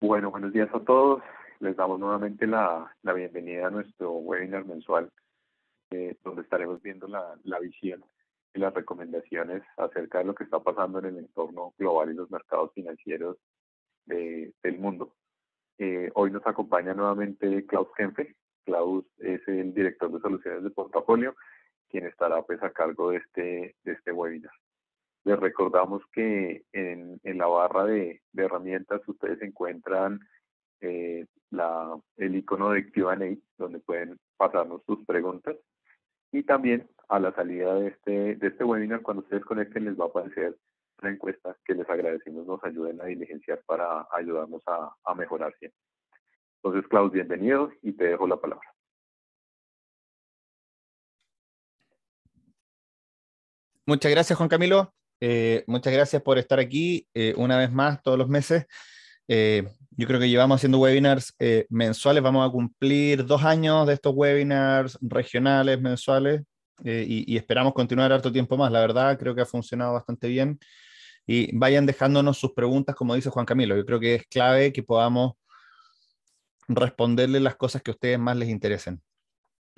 Bueno, buenos días a todos. Les damos nuevamente la bienvenida a nuestro webinar mensual, donde estaremos viendo la visión y las recomendaciones acerca de lo que está pasando en el entorno global y los mercados financieros del mundo. Hoy nos acompaña nuevamente Klaus Kempfe. Klaus es el director de soluciones de portafolio, quien estará pues a cargo de este webinar. Les recordamos que en la barra de herramientas ustedes encuentran el icono de Q&A, donde pueden pasarnos sus preguntas. Y también a la salida de este webinar, cuando ustedes conecten, les va a aparecer una encuesta que les agradecemos nos ayuden a diligenciar para ayudarnos a mejorar siempre. Entonces, Klaus, bienvenido y te dejo la palabra. Muchas gracias, Juan Camilo. Muchas gracias por estar aquí una vez más todos los meses. Yo creo que llevamos haciendo webinars mensuales. Vamos a cumplir 2 años de estos webinars regionales, mensuales, y esperamos continuar harto tiempo más. La verdad, creo que ha funcionado bastante bien. Y vayan dejándonos sus preguntas, como dice Juan Camilo. Yo creo que es clave que podamos responderle las cosas que a ustedes más les interesen.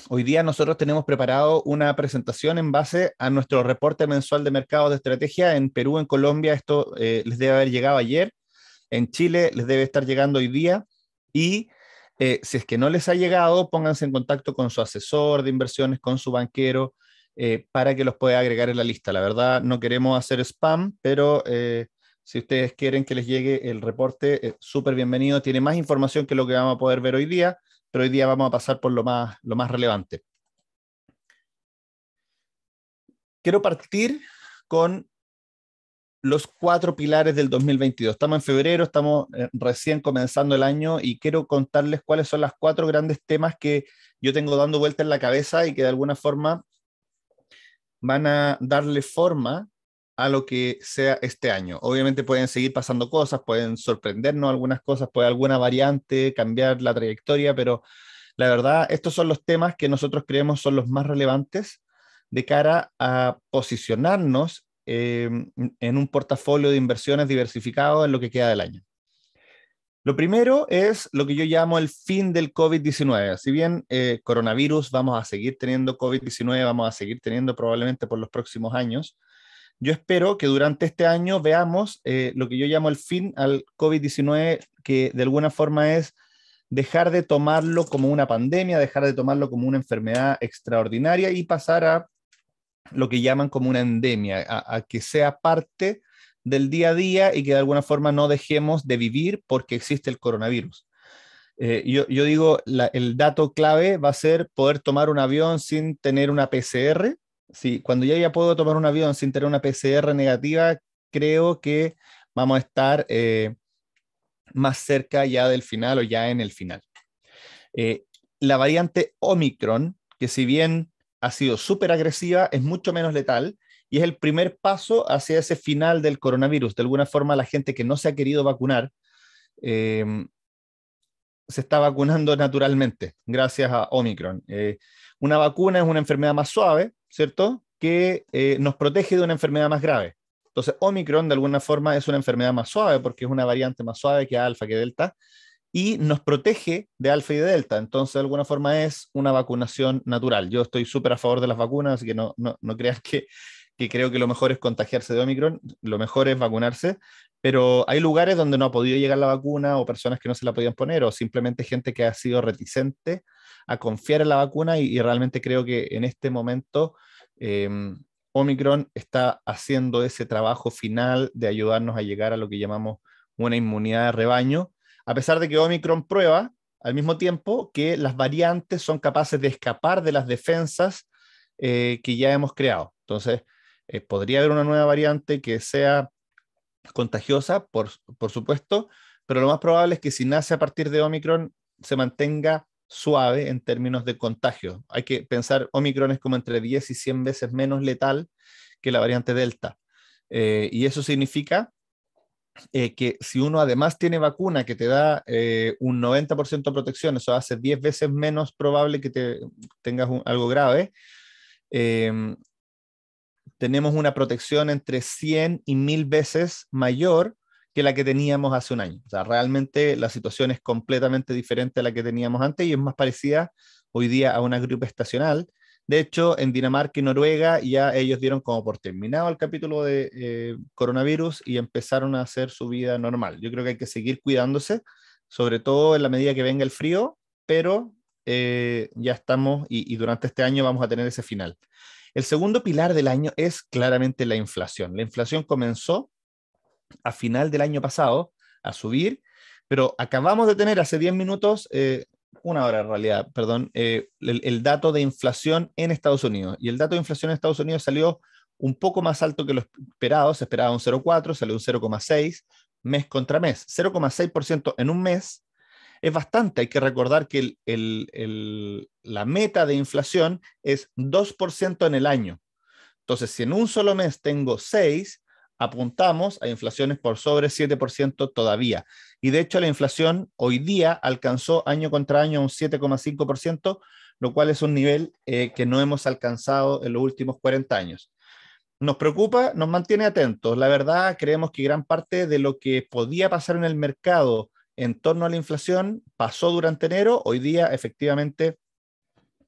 Hoy día nosotros tenemos preparado una presentación en base a nuestro reporte mensual de mercados de estrategia. En Perú, en Colombia, esto les debe haber llegado ayer. En Chile les debe estar llegando hoy día. Y si es que no les ha llegado, pónganse en contacto con su asesor de inversiones, con su banquero, para que los pueda agregar en la lista. La verdad, no queremos hacer spam, pero si ustedes quieren que les llegue el reporte, súper bienvenido. Tiene más información que lo que vamos a poder ver hoy día, pero hoy día vamos a pasar por lo más relevante. Quiero partir con los 4 pilares del 2022. Estamos en febrero, estamos recién comenzando el año y quiero contarles cuáles son las 4 grandes temas que yo tengo dando vuelta en la cabeza y que de alguna forma van a darle forma a lo que sea este año. Obviamente pueden seguir pasando cosas, pueden sorprendernos algunas cosas, puede alguna variante cambiar la trayectoria, pero la verdad, estos son los temas que nosotros creemos son los más relevantes de cara a posicionarnos en un portafolio de inversiones diversificado en lo que queda del año. Lo primero es lo que yo llamo el fin del COVID-19. Si bien coronavirus, vamos a seguir teniendo COVID-19, vamos a seguir teniendo probablemente por los próximos años, yo espero que durante este año veamos lo que yo llamo el fin al COVID-19, que de alguna forma es dejar de tomarlo como una pandemia, dejar de tomarlo como una enfermedad extraordinaria y pasar a lo que llaman como una endemia, a que sea parte del día a día y que de alguna forma no dejemos de vivir porque existe el coronavirus. Yo digo, el dato clave va a ser poder tomar un avión sin tener una PCR. Sí, cuando ya puedo tomar un avión sin tener una PCR negativa, creo que vamos a estar más cerca ya del final o ya en el final. La variante Omicron, que si bien ha sido súper agresiva, es mucho menos letal y es el primer paso hacia ese final del coronavirus. De alguna forma, la gente que no se ha querido vacunar se está vacunando naturalmente gracias a Omicron. Una vacuna es una enfermedad más suave, ¿cierto? Que nos protege de una enfermedad más grave. Entonces, Omicron de alguna forma es una enfermedad más suave porque es una variante más suave que Alfa, que Delta, y nos protege de alfa y de delta. Entonces, de alguna forma es una vacunación natural. Yo estoy súper a favor de las vacunas, así que no crean que creo que lo mejor es contagiarse de Omicron, lo mejor es vacunarse, pero hay lugares donde no ha podido llegar la vacuna o personas que no se la podían poner o simplemente gente que ha sido reticente a confiar en la vacuna y realmente creo que en este momento Omicron está haciendo ese trabajo final de ayudarnos a llegar a lo que llamamos una inmunidad de rebaño, a pesar de que Omicron prueba al mismo tiempo que las variantes son capaces de escapar de las defensas que ya hemos creado. Entonces, podría haber una nueva variante que sea contagiosa, por supuesto, pero lo más probable es que si nace a partir de Omicron se mantenga suave en términos de contagio. Hay que pensar, Omicron es como entre 10 y 100 veces menos letal que la variante Delta. Y eso significa que si uno además tiene vacuna que te da un 90% de protección, eso hace 10 veces menos probable que tengas algo grave. Tenemos una protección entre 100 y 1000 veces mayor que la que teníamos hace un año. O sea, realmente la situación es completamente diferente a la que teníamos antes y es más parecida hoy día a una gripe estacional. De hecho, en Dinamarca y Noruega ya ellos dieron como por terminado el capítulo de coronavirus y empezaron a hacer su vida normal. Yo creo que hay que seguir cuidándose, sobre todo en la medida que venga el frío, pero ya estamos y durante este año vamos a tener ese final. El segundo pilar del año es claramente la inflación. La inflación comenzó a final del año pasado a subir, pero acabamos de tener hace 10 minutos, una hora en realidad, perdón, el dato de inflación en Estados Unidos. Y el dato de inflación en Estados Unidos salió un poco más alto que lo esperado, se esperaba un 0,4, salió un 0,6 mes contra mes. 0,6% en un mes es bastante. Hay que recordar que la meta de inflación es 2% en el año. Entonces, si en un solo mes tengo 6, apuntamos a inflaciones por sobre 7% todavía. Y de hecho, la inflación hoy día alcanzó año contra año un 7,5%, lo cual es un nivel que no hemos alcanzado en los últimos 40 años. Nos preocupa, nos mantiene atentos. La verdad, creemos que gran parte de lo que podía pasar en el mercado en torno a la inflación pasó durante enero. Hoy día, efectivamente,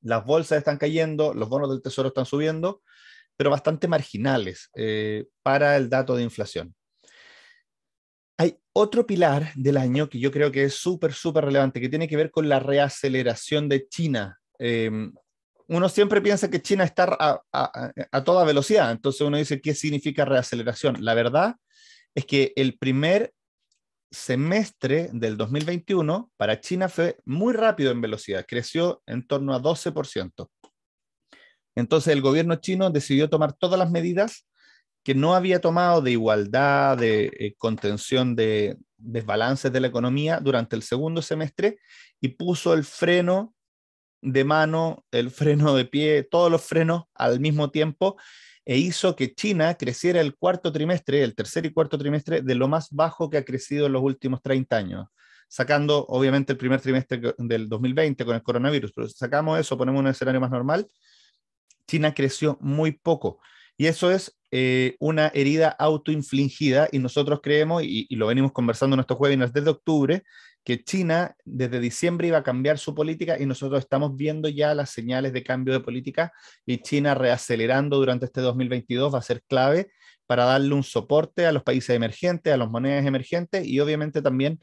las bolsas están cayendo, los bonos del tesoro están subiendo, pero bastante marginales para el dato de inflación. Hay otro pilar del año que yo creo que es súper, súper relevante, que tiene que ver con la reaceleración de China. Uno siempre piensa que China está a toda velocidad, entonces uno dice, ¿qué significa reaceleración? La verdad es que el primer semestre del 2021 para China fue muy rápido en velocidad, creció en torno a 12%. Entonces el gobierno chino decidió tomar todas las medidas que no había tomado de igualdad, de contención de desbalances de la economía durante el segundo semestre y puso el freno de mano, el freno de pie, todos los frenos al mismo tiempo e hizo que China creciera el cuarto trimestre, el tercer y cuarto trimestre, de lo más bajo que ha crecido en los últimos 30 años, sacando obviamente el primer trimestre del 2020 con el coronavirus, pero si sacamos eso, ponemos un escenario más normal, China creció muy poco. Y eso es una herida autoinfligida y nosotros creemos, y lo venimos conversando en estos webinars desde octubre, que China desde diciembre iba a cambiar su política y nosotros estamos viendo ya las señales de cambio de política y China reacelerando durante este 2022 va a ser clave para darle un soporte a los países emergentes, a las monedas emergentes y obviamente también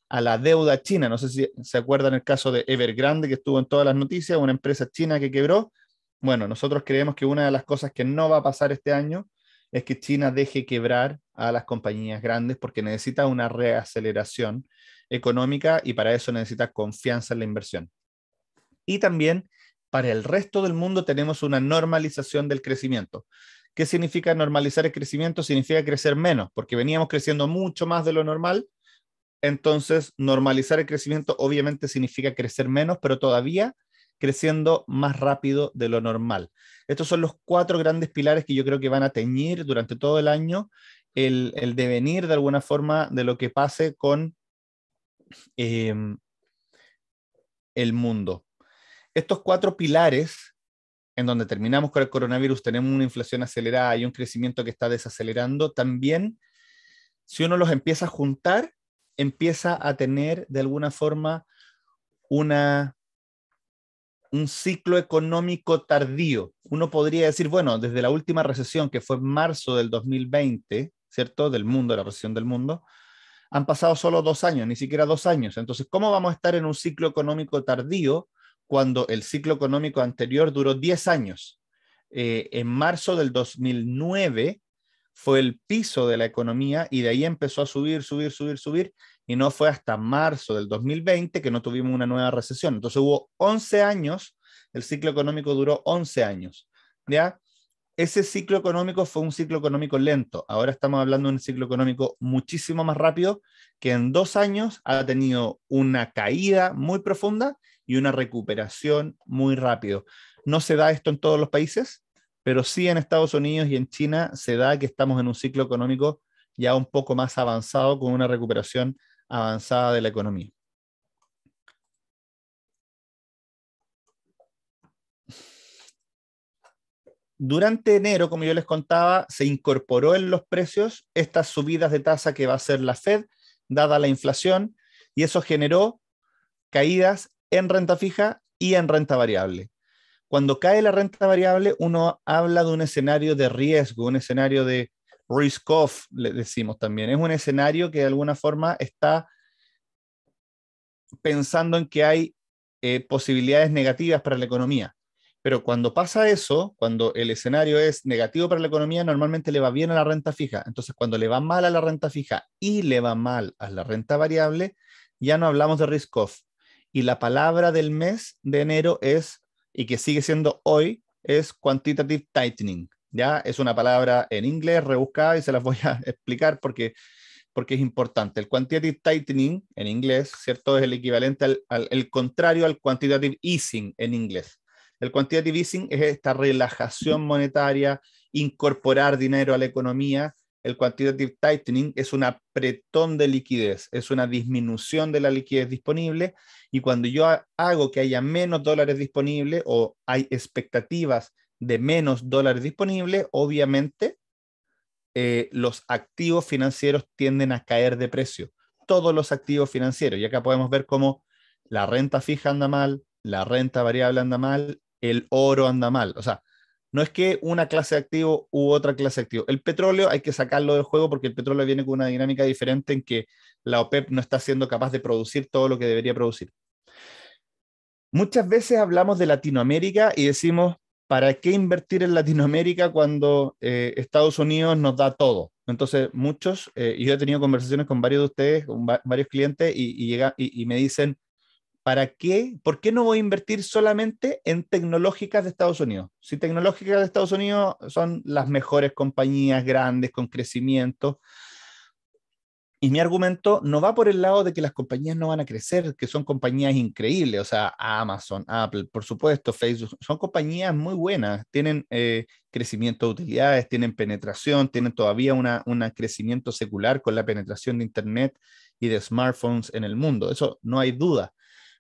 a la deuda china. No sé si se acuerdan el caso de Evergrande que estuvo en todas las noticias, una empresa china que quebró. Bueno, nosotros creemos que una de las cosas que no va a pasar este año es que China deje quebrar a las compañías grandes porque necesita una reaceleración económica y para eso necesita confianza en la inversión. Y también para el resto del mundo tenemos una normalización del crecimiento. ¿Qué significa normalizar el crecimiento? Significa crecer menos, porque veníamos creciendo mucho más de lo normal. Entonces, normalizar el crecimiento obviamente significa crecer menos, pero todavía creciendo más rápido de lo normal. Estos son los 4 grandes pilares que yo creo que van a teñir durante todo el año el devenir de alguna forma de lo que pase con eh, el mundo. Estos 4 pilares, en donde terminamos con el coronavirus, tenemos una inflación acelerada y un crecimiento que está desacelerando, también, si uno los empieza a juntar, empieza a tener de alguna forma un ciclo económico tardío. Uno podría decir, bueno, desde la última recesión, que fue en marzo del 2020, ¿cierto? Del mundo, la recesión del mundo, han pasado solo 2 años, ni siquiera 2 años. Entonces, ¿cómo vamos a estar en un ciclo económico tardío cuando el ciclo económico anterior duró 10 años? En marzo del 2009 fue el piso de la economía y de ahí empezó a subir, subir, subir, subir, y no fue hasta marzo del 2020 que no tuvimos una nueva recesión. Entonces hubo 11 años, el ciclo económico duró 11 años, ¿ya? Ese ciclo económico fue un ciclo económico lento. Ahora estamos hablando de un ciclo económico muchísimo más rápido, que en 2 años ha tenido una caída muy profunda y una recuperación muy rápido. No se da esto en todos los países, pero sí en Estados Unidos y en China se da que estamos en un ciclo económico ya un poco más avanzado, con una recuperación avanzada de la economía. durante enero, como yo les contaba, se incorporó en los precios estas subidas de tasa que va a hacer la Fed, dada la inflación, y eso generó caídas en renta fija y en renta variable. Cuando cae la renta variable, uno habla de un escenario de riesgo, un escenario de risk off, le decimos también. Es un escenario que de alguna forma está pensando en que hay posibilidades negativas para la economía. Pero cuando pasa eso, cuando el escenario es negativo para la economía, normalmente le va bien a la renta fija. Entonces, cuando le va mal a la renta fija y le va mal a la renta variable, ya no hablamos de risk off. Y la palabra del mes de enero es, y que sigue siendo hoy, es quantitative tightening. Ya es una palabra en inglés rebuscada y se las voy a explicar porque es importante. El quantitative tightening en inglés, ¿cierto? Es el equivalente el contrario al quantitative easing en inglés. El quantitative easing es esta relajación monetaria, incorporar dinero a la economía. El quantitative tightening es un apretón de liquidez, es una disminución de la liquidez disponible, y cuando yo hago que haya menos dólares disponibles o hay expectativas de menos dólares disponibles, obviamente los activos financieros tienden a caer de precio. Todos los activos financieros. Y acá podemos ver cómo la renta fija anda mal, la renta variable anda mal, el oro anda mal. O sea, no es que una clase de activo u otra clase de activo. El petróleo hay que sacarlo del juego porque el petróleo viene con una dinámica diferente en que la OPEP no está siendo capaz de producir todo lo que debería producir. Muchas veces hablamos de Latinoamérica y decimos, ¿para qué invertir en Latinoamérica cuando Estados Unidos nos da todo? Entonces, muchos, y yo he tenido conversaciones con varios de ustedes, con varios clientes, y me dicen, ¿para qué? ¿Por qué no voy a invertir solamente en tecnológicas de Estados Unidos? Si tecnológicas de Estados Unidos son las mejores compañías grandes con crecimiento. Y mi argumento no va por el lado de que las compañías no van a crecer, que son compañías increíbles, o sea, Amazon, Apple, por supuesto, Facebook, son compañías muy buenas, tienen crecimiento de utilidades, tienen penetración, tienen todavía un crecimiento secular con la penetración de Internet y de smartphones en el mundo, eso no hay duda,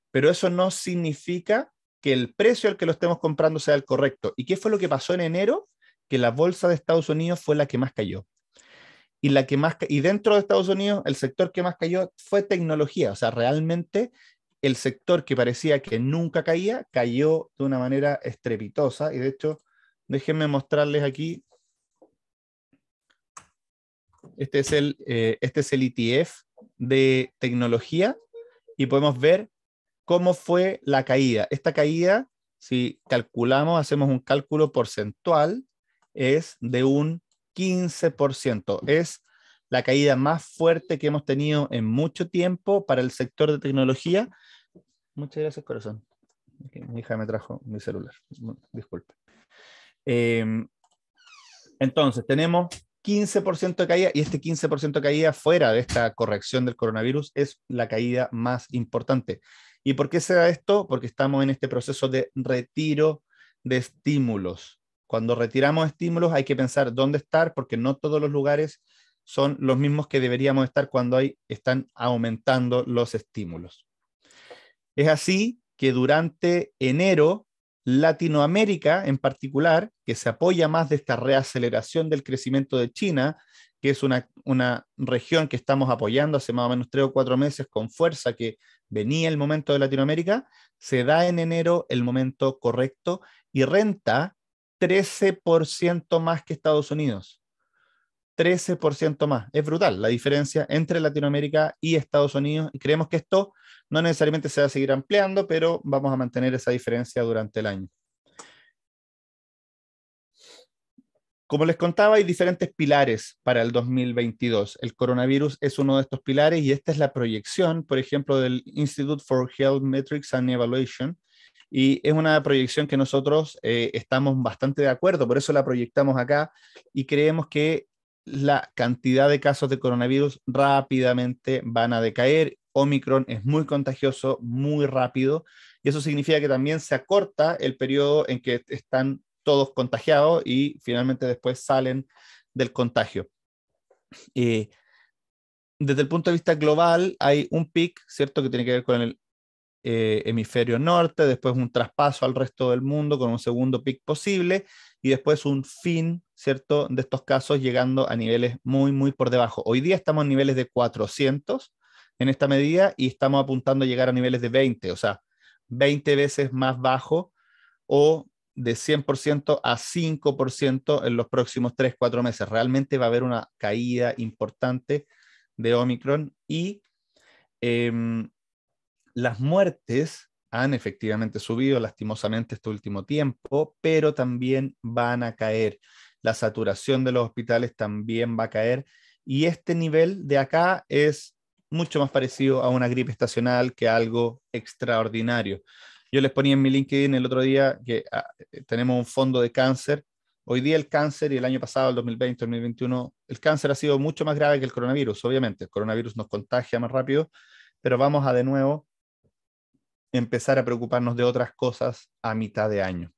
pero eso no significa que el precio al que lo estemos comprando sea el correcto. ¿Y qué fue lo que pasó en enero? Que la bolsa de Estados Unidos fue la que más cayó. Y dentro de Estados Unidos, el sector que más cayó fue tecnología. O sea, realmente el sector que parecía que nunca caía, cayó de una manera estrepitosa. Y de hecho, déjenme mostrarles aquí. Este es el ETF de tecnología y podemos ver cómo fue la caída. Esta caída, si calculamos, hacemos un cálculo porcentual, es de un 15%. Es la caída más fuerte que hemos tenido en mucho tiempo para el sector de tecnología. Muchas gracias, corazón. Mi hija me trajo mi celular. Disculpe. Entonces, tenemos 15% de caída, y este 15% de caída fuera de esta corrección del coronavirus es la caída más importante. ¿Y por qué se da esto? Porque estamos en este proceso de retiro de estímulos. Cuando retiramos estímulos hay que pensar dónde estar, porque no todos los lugares son los mismos que deberíamos estar cuando están aumentando los estímulos. Es así que durante enero, Latinoamérica en particular, que se apoya más de esta reaceleración del crecimiento de China, que es una región que estamos apoyando hace más o menos 3 o 4 meses con fuerza, que venía el momento de Latinoamérica, se da en enero el momento correcto y renta 13% más que Estados Unidos. 13% más. Es brutal la diferencia entre Latinoamérica y Estados Unidos, y creemos que esto no necesariamente se va a seguir ampliando, pero vamos a mantener esa diferencia durante el año. Como les contaba, hay diferentes pilares para el 2022. El coronavirus es uno de estos pilares y esta es la proyección, por ejemplo, del Institute for Health Metrics and Evaluation, y es una proyección que nosotros estamos bastante de acuerdo, por eso la proyectamos acá y creemos que la cantidad de casos de coronavirus rápidamente van a decaer. Omicron es muy contagioso, muy rápido, y eso significa que también se acorta el periodo en que están todos contagiados y finalmente después salen del contagio. Desde el punto de vista global hay un pic, ¿cierto?, que tiene que ver con el hemisferio norte, después un traspaso al resto del mundo con un segundo pic posible, y después un fin, ¿cierto?, de estos casos llegando a niveles muy, muy por debajo. Hoy día estamos en niveles de 400 en esta medida y estamos apuntando a llegar a niveles de 20, o sea, 20 veces más bajo o de 100% a 5% en los próximos 3-4 meses. Realmente va a haber una caída importante de Omicron y las muertes han efectivamente subido lastimosamente este último tiempo, pero también van a caer. La saturación de los hospitales también va a caer y este nivel de acá es mucho más parecido a una gripe estacional que a algo extraordinario. Yo les ponía en mi LinkedIn el otro día que tenemos un fondo de cáncer. Hoy día el cáncer y el año pasado, el 2020, 2021, el cáncer ha sido mucho más grave que el coronavirus, obviamente. El coronavirus nos contagia más rápido, pero vamos a de nuevo empezar a preocuparnos de otras cosas a mitad de año.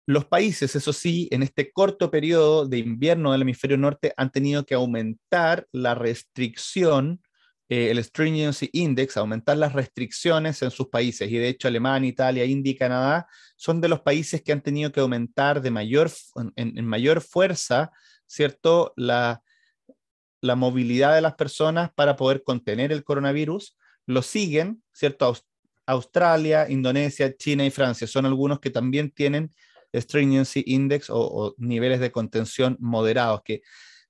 Los países, eso sí, en este corto periodo de invierno del hemisferio norte han tenido que aumentar la restricción, el Stringency Index, aumentar las restricciones en sus países. Y de hecho Alemania, Italia, India y Canadá son de los países que han tenido que aumentar en mayor fuerza, ¿cierto?, la movilidad de las personas para poder contener el coronavirus. Lo siguen, ¿cierto? Australia, Indonesia, China y Francia son algunos que también tienen Stringency Index o niveles de contención moderados, que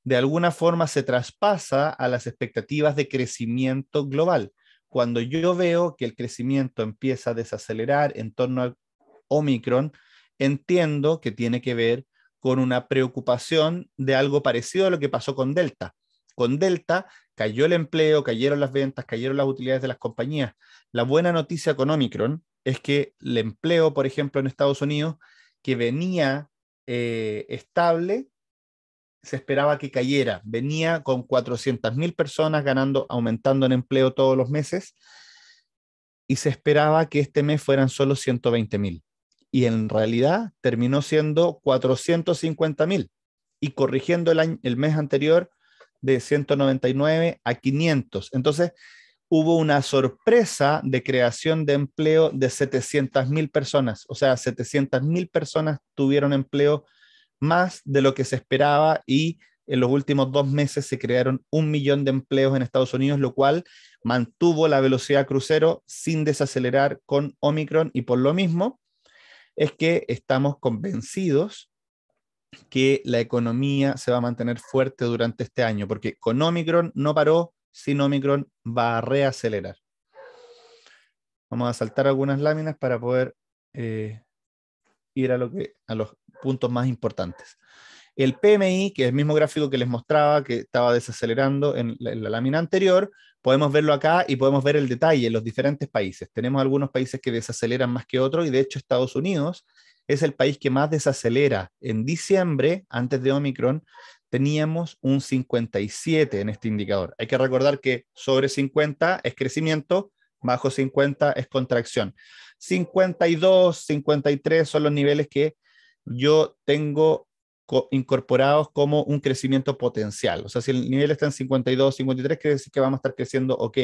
de alguna forma se traspasa a las expectativas de crecimiento global. Cuando yo veo que el crecimiento empieza a desacelerar en torno al Omicron, entiendo que tiene que ver con una preocupación de algo parecido a lo que pasó con Delta. Con Delta cayó el empleo, cayeron las ventas, cayeron las utilidades de las compañías. La buena noticia con Omicron es que el empleo, por ejemplo, en Estados Unidos, que venía estable, se esperaba que cayera. Venía con 400.000 personas ganando, aumentando en empleo todos los meses, y se esperaba que este mes fueran solo 120.000. Y en realidad terminó siendo 450.000 y corrigiendo el mes anterior de 199 a 500. Entonces, hubo una sorpresa de creación de empleo de 700.000 personas. O sea, 700.000 personas tuvieron empleo más de lo que se esperaba y en los últimos 2 meses se crearon 1 millón de empleos en Estados Unidos, lo cual mantuvo la velocidad crucero sin desacelerar con Omicron y por lo mismo es que estamos convencidos que la economía se va a mantener fuerte durante este año, porque con Omicron no paró, sin Omicron va a reacelerar. Vamos a saltar algunas láminas para poder ir a los puntos más importantes. El PMI, que es el mismo gráfico que les mostraba, que estaba desacelerando en la lámina anterior, podemos verlo acá y podemos ver el detalle en los diferentes países. Tenemos algunos países que desaceleran más que otros y de hecho Estados Unidos es el país que más desacelera. En diciembre, antes de Omicron, teníamos un 57 en este indicador. Hay que recordar que sobre 50 es crecimiento, bajo 50 es contracción. 52, 53 son los niveles que yo tengo incorporados como un crecimiento potencial. O sea, si el nivel está en 52, 53, quiere decir que vamos a estar creciendo ok.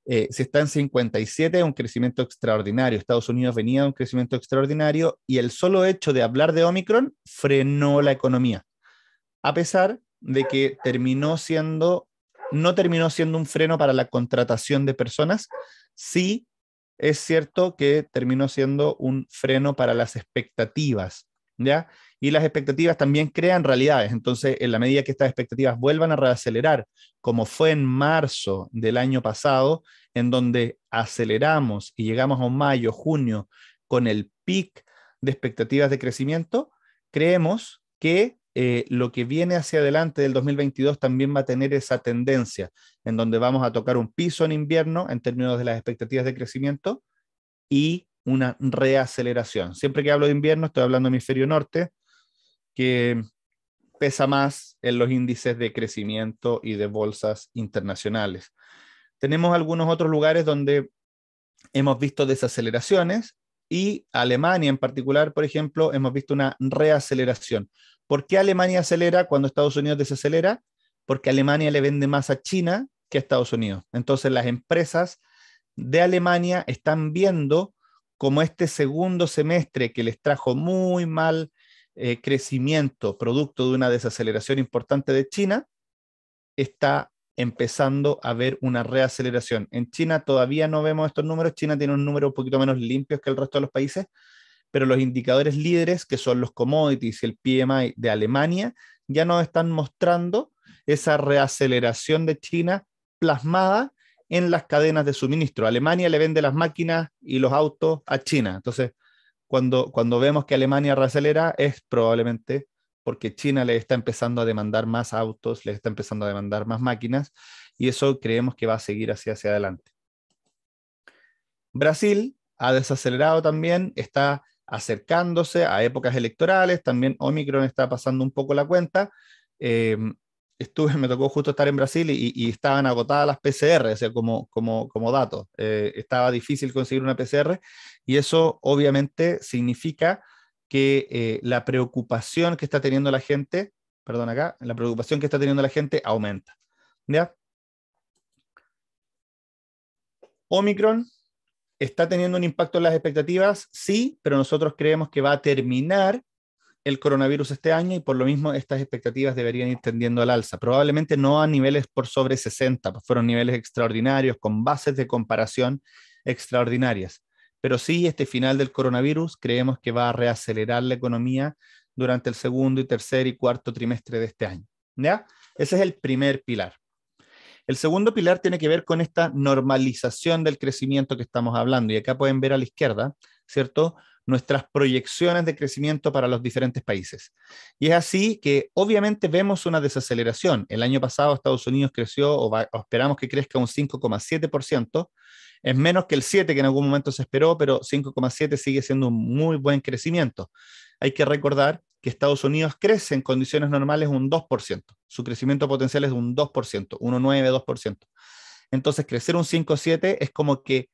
Si está en 57, es un crecimiento extraordinario. Estados Unidos venía de un crecimiento extraordinario y el solo hecho de hablar de Omicron frenó la economía. A pesar de que no terminó siendo un freno para la contratación de personas, sí es cierto que terminó siendo un freno para las expectativas, ¿ya? Y las expectativas también crean realidades. Entonces, en la medida que estas expectativas vuelvan a reacelerar, como fue en marzo del año pasado, en donde aceleramos y llegamos a un mayo, junio, con el pic de expectativas de crecimiento, creemos que lo que viene hacia adelante del 2022 también va a tener esa tendencia, en donde vamos a tocar un piso en invierno en términos de las expectativas de crecimiento y una reaceleración. Siempre que hablo de invierno estoy hablando de hemisferio norte, que pesa más en los índices de crecimiento y de bolsas internacionales. Tenemos algunos otros lugares donde hemos visto desaceleraciones y Alemania en particular, por ejemplo, hemos visto una reaceleración. ¿Por qué Alemania acelera cuando Estados Unidos desacelera? Porque Alemania le vende más a China que a Estados Unidos. Entonces las empresas de Alemania están viendo como este segundo semestre que les trajo muy mal crecimiento, producto de una desaceleración importante de China, está empezando a ver una reaceleración. En China todavía no vemos estos números. China tiene un número un poquito menos limpios que el resto de los países, pero los indicadores líderes, que son los commodities y el PMI de Alemania, ya nos están mostrando esa reaceleración de China plasmada en las cadenas de suministro. Alemania le vende las máquinas y los autos a China. Entonces, cuando vemos que Alemania reacelera, es probablemente porque China le está empezando a demandar más autos, le está empezando a demandar más máquinas, y eso creemos que va a seguir hacia adelante. Brasil ha desacelerado también, está acercándose a épocas electorales, también Omicron está pasando un poco la cuenta. Me tocó justo estar en Brasil y estaban agotadas las PCR, o sea, como dato. Estaba difícil conseguir una PCR y eso obviamente significa que la preocupación que está teniendo la gente, perdón acá, la preocupación que está teniendo la gente aumenta. ¿Ya? Omicron está teniendo un impacto en las expectativas, sí, pero nosotros creemos que va a terminar el coronavirus este año y por lo mismo estas expectativas deberían ir tendiendo al alza. Probablemente no a niveles por sobre 60, pues fueron niveles extraordinarios con bases de comparación extraordinarias. Pero sí, este final del coronavirus creemos que va a reacelerar la economía durante el segundo y tercer y cuarto trimestre de este año. ¿Ya? Ese es el primer pilar. El segundo pilar tiene que ver con esta normalización del crecimiento que estamos hablando. Y acá pueden ver a la izquierda, ¿cierto?, nuestras proyecciones de crecimiento para los diferentes países. Y es así que obviamente vemos una desaceleración. El año pasado Estados Unidos creció, o esperamos que crezca un 5,7%. Es menos que el 7% que en algún momento se esperó, pero 5,7% sigue siendo un muy buen crecimiento. Hay que recordar que Estados Unidos crece en condiciones normales un 2%. Su crecimiento potencial es de un 2%, 1,9, 2%. Entonces, crecer un 5,7 es como que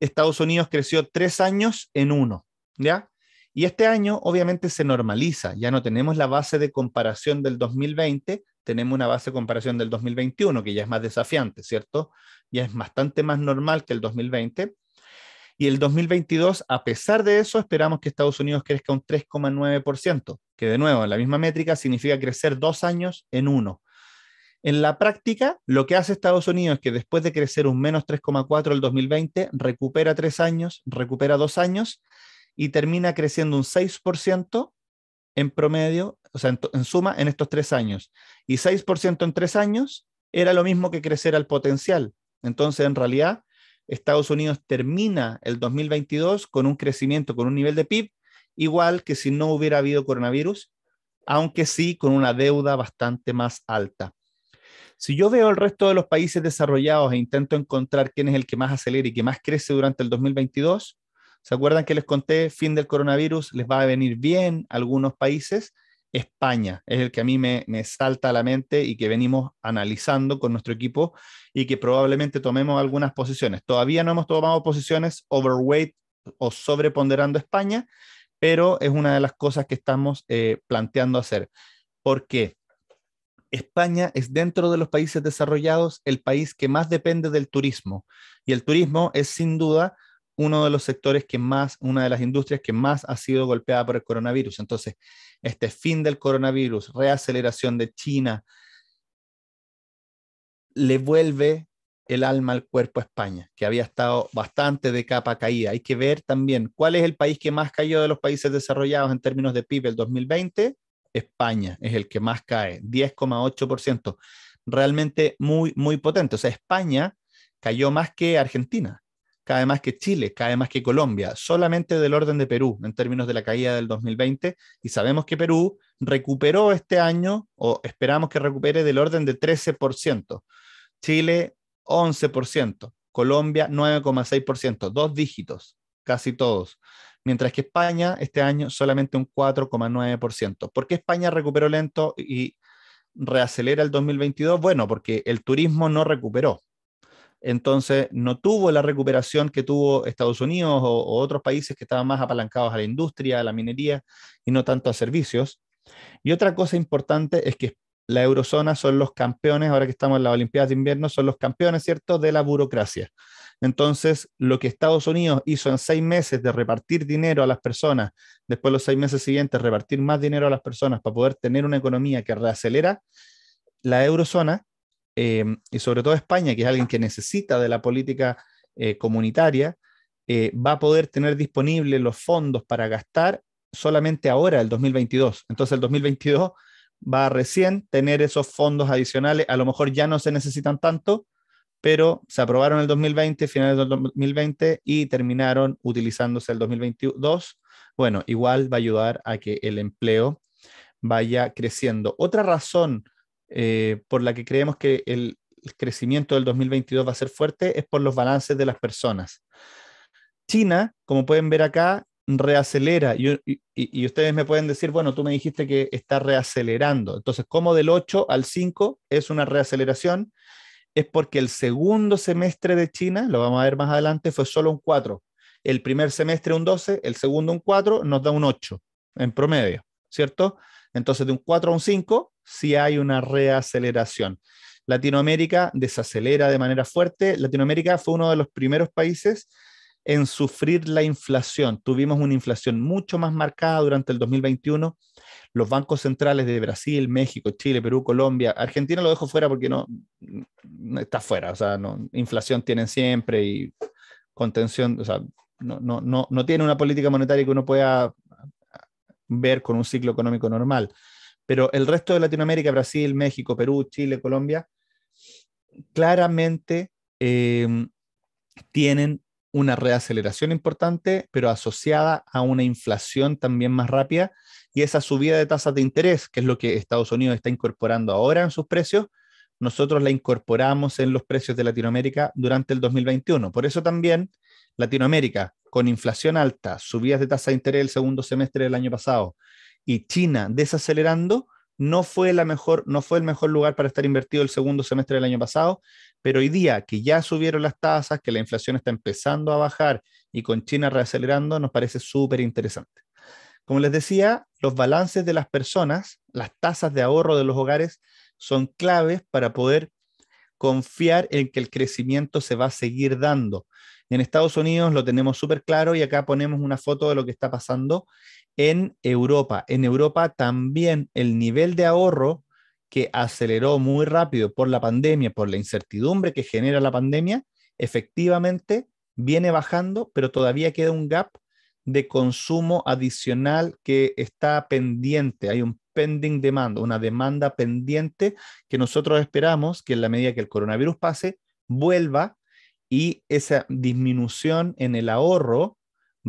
Estados Unidos creció 3 años en uno, ¿ya? Y este año obviamente se normaliza, ya no tenemos la base de comparación del 2020, tenemos una base de comparación del 2021, que ya es más desafiante, ¿cierto? Ya es bastante más normal que el 2020. Y el 2022, a pesar de eso, esperamos que Estados Unidos crezca un 3,9%, que de nuevo, en la misma métrica, significa crecer 2 años en uno. En la práctica, lo que hace Estados Unidos es que después de crecer un menos 3,4 el 2020, recupera 3 años, recupera 2 años y termina creciendo un 6% en promedio, o sea, en suma, en estos 3 años. Y 6% en 3 años era lo mismo que crecer al potencial. Entonces, en realidad, Estados Unidos termina el 2022 con un crecimiento, con un nivel de PIB igual que si no hubiera habido coronavirus, aunque sí con una deuda bastante más alta. Si yo veo el resto de los países desarrollados e intento encontrar quién es el que más acelera y que más crece durante el 2022, ¿se acuerdan que les conté, fin del coronavirus, les va a venir bien a algunos países? España es el que a mí me salta a la mente y que venimos analizando con nuestro equipo y que probablemente tomemos algunas posiciones. Todavía no hemos tomado posiciones overweight o sobreponderando España, pero es una de las cosas que estamos planteando hacer. ¿Por qué? España es dentro de los países desarrollados el país que más depende del turismo. Y el turismo es sin duda uno de los sectores que más, una de las industrias que más ha sido golpeada por el coronavirus. Entonces, este fin del coronavirus, reaceleración de China, le vuelve el alma al cuerpo a España, que había estado bastante de capa caída. Hay que ver también cuál es el país que más cayó de los países desarrollados en términos de PIB el 2020. España es el que más cae, 10,8%. Realmente muy, muy potente. O sea, España cayó más que Argentina, cae más que Chile, cae más que Colombia, solamente del orden de Perú en términos de la caída del 2020. Y sabemos que Perú recuperó este año, o esperamos que recupere del orden de 13%. Chile, 11%. Colombia, 9,6%. Dos dígitos, casi todos. Mientras que España, este año, solamente un 4,9%. ¿Por qué España recuperó lento y reacelera el 2022? Bueno, porque el turismo no recuperó. Entonces, no tuvo la recuperación que tuvo Estados Unidos o otros países que estaban más apalancados a la industria, a la minería y no tanto a servicios. Y otra cosa importante es que la eurozona son los campeones, ahora que estamos en las Olimpiadas de Invierno, son los campeones, ¿cierto?, de la burocracia. Entonces, lo que Estados Unidos hizo en 6 meses de repartir dinero a las personas, después los 6 meses siguientes repartir más dinero a las personas para poder tener una economía que reacelera la eurozona, y sobre todo España, que es alguien que necesita de la política comunitaria, va a poder tener disponibles los fondos para gastar solamente ahora, el 2022. Entonces el 2022 va a recién tener esos fondos adicionales, a lo mejor ya no se necesitan tanto, pero se aprobaron en el 2020, finales del 2020, y terminaron utilizándose el 2022. Bueno, igual va a ayudar a que el empleo vaya creciendo. Otra razón por la que creemos que el crecimiento del 2022 va a ser fuerte es por los balances de las personas. China, como pueden ver acá, reacelera y ustedes me pueden decir, bueno, tú me dijiste que está reacelerando. Entonces, ¿cómo del 8 al 5 es una reaceleración? Es porque el segundo semestre de China, lo vamos a ver más adelante, fue solo un 4. El primer semestre un 12, el segundo un 4, nos da un 8 en promedio, ¿cierto? Entonces, de un 4 a un 5, sí hay una reaceleración. Latinoamérica desacelera de manera fuerte. Latinoamérica fue uno de los primeros países en sufrir la inflación. Tuvimos una inflación mucho más marcada durante el 2021. Los bancos centrales de Brasil, México, Chile, Perú, Colombia, Argentina lo dejo fuera porque no está fuera, o sea, no, inflación tienen siempre y contención, o sea, no tiene una política monetaria que uno pueda ver con un ciclo económico normal. Pero el resto de Latinoamérica, Brasil, México, Perú, Chile, Colombia, claramente tienen una reaceleración importante, pero asociada a una inflación también más rápida, y esa subida de tasas de interés, que es lo que Estados Unidos está incorporando ahora en sus precios, nosotros la incorporamos en los precios de Latinoamérica durante el 2021. Por eso también Latinoamérica, con inflación alta, subidas de tasa de interés el segundo semestre del año pasado, y China desacelerando, no fue el mejor lugar para estar invertido el segundo semestre del año pasado, pero hoy día que ya subieron las tasas, que la inflación está empezando a bajar y con China reacelerando, nos parece súper interesante. Como les decía, los balances de las personas, las tasas de ahorro de los hogares, son claves para poder confiar en que el crecimiento se va a seguir dando. En Estados Unidos lo tenemos súper claro y acá ponemos una foto de lo que está pasando en Europa. En Europa también el nivel de ahorro, que aceleró muy rápido por la pandemia, por la incertidumbre que genera la pandemia, efectivamente viene bajando, pero todavía queda un gap de consumo adicional que está pendiente. Hay un pending demand, una demanda pendiente que nosotros esperamos que en la medida que el coronavirus pase, vuelva, y esa disminución en el ahorro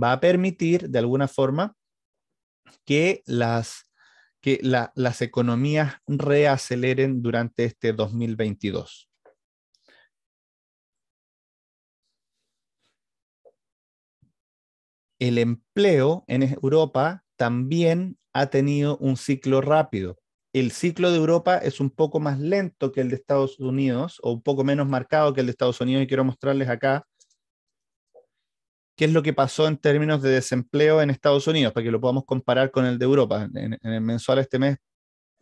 va a permitir de alguna forma que las economías reaceleren durante este 2022. El empleo en Europa también ha tenido un ciclo rápido. El ciclo de Europa es un poco más lento que el de Estados Unidos, o un poco menos marcado que el de Estados Unidos, y quiero mostrarles acá qué es lo que pasó en términos de desempleo en Estados Unidos, para que lo podamos comparar con el de Europa. En el mensual este mes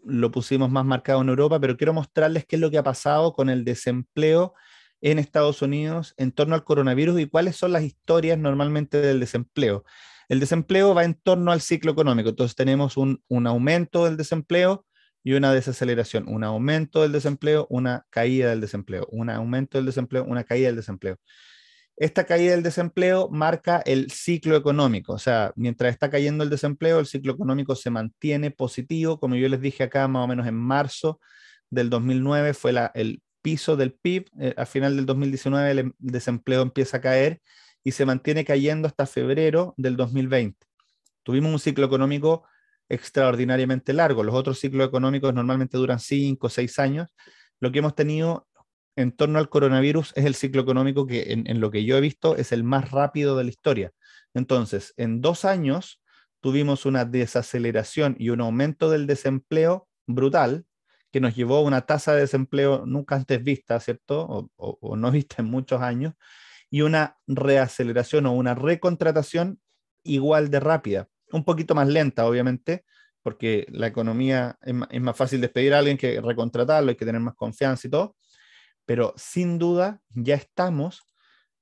lo pusimos más marcado en Europa, pero quiero mostrarles qué es lo que ha pasado con el desempleo en Estados Unidos en torno al coronavirus y cuáles son las historias normalmente del desempleo. El desempleo va en torno al ciclo económico, entonces tenemos un aumento del desempleo y una desaceleración, un aumento del desempleo, una caída del desempleo, un aumento del desempleo, una caída del desempleo. Esta caída del desempleo marca el ciclo económico, o sea, mientras está cayendo el desempleo, el ciclo económico se mantiene positivo. Como yo les dije acá, más o menos en marzo del 2009 fue el piso del PIB, al final del 2019 el desempleo empieza a caer y se mantiene cayendo hasta febrero del 2020. Tuvimos un ciclo económico extraordinariamente largo. Los otros ciclos económicos normalmente duran 5 o 6 años. Lo que hemos tenido en torno al coronavirus es el ciclo económico que en lo que yo he visto es el más rápido de la historia. Entonces, en 2 años tuvimos una desaceleración y un aumento del desempleo brutal que nos llevó a una tasa de desempleo nunca antes vista, ¿cierto? O no vista en muchos años, y una reaceleración o una recontratación igual de rápida, un poquito más lenta, obviamente, porque la economía es más fácil despedir a alguien que recontratarlo, hay que tener más confianza y todo, pero sin duda ya estamos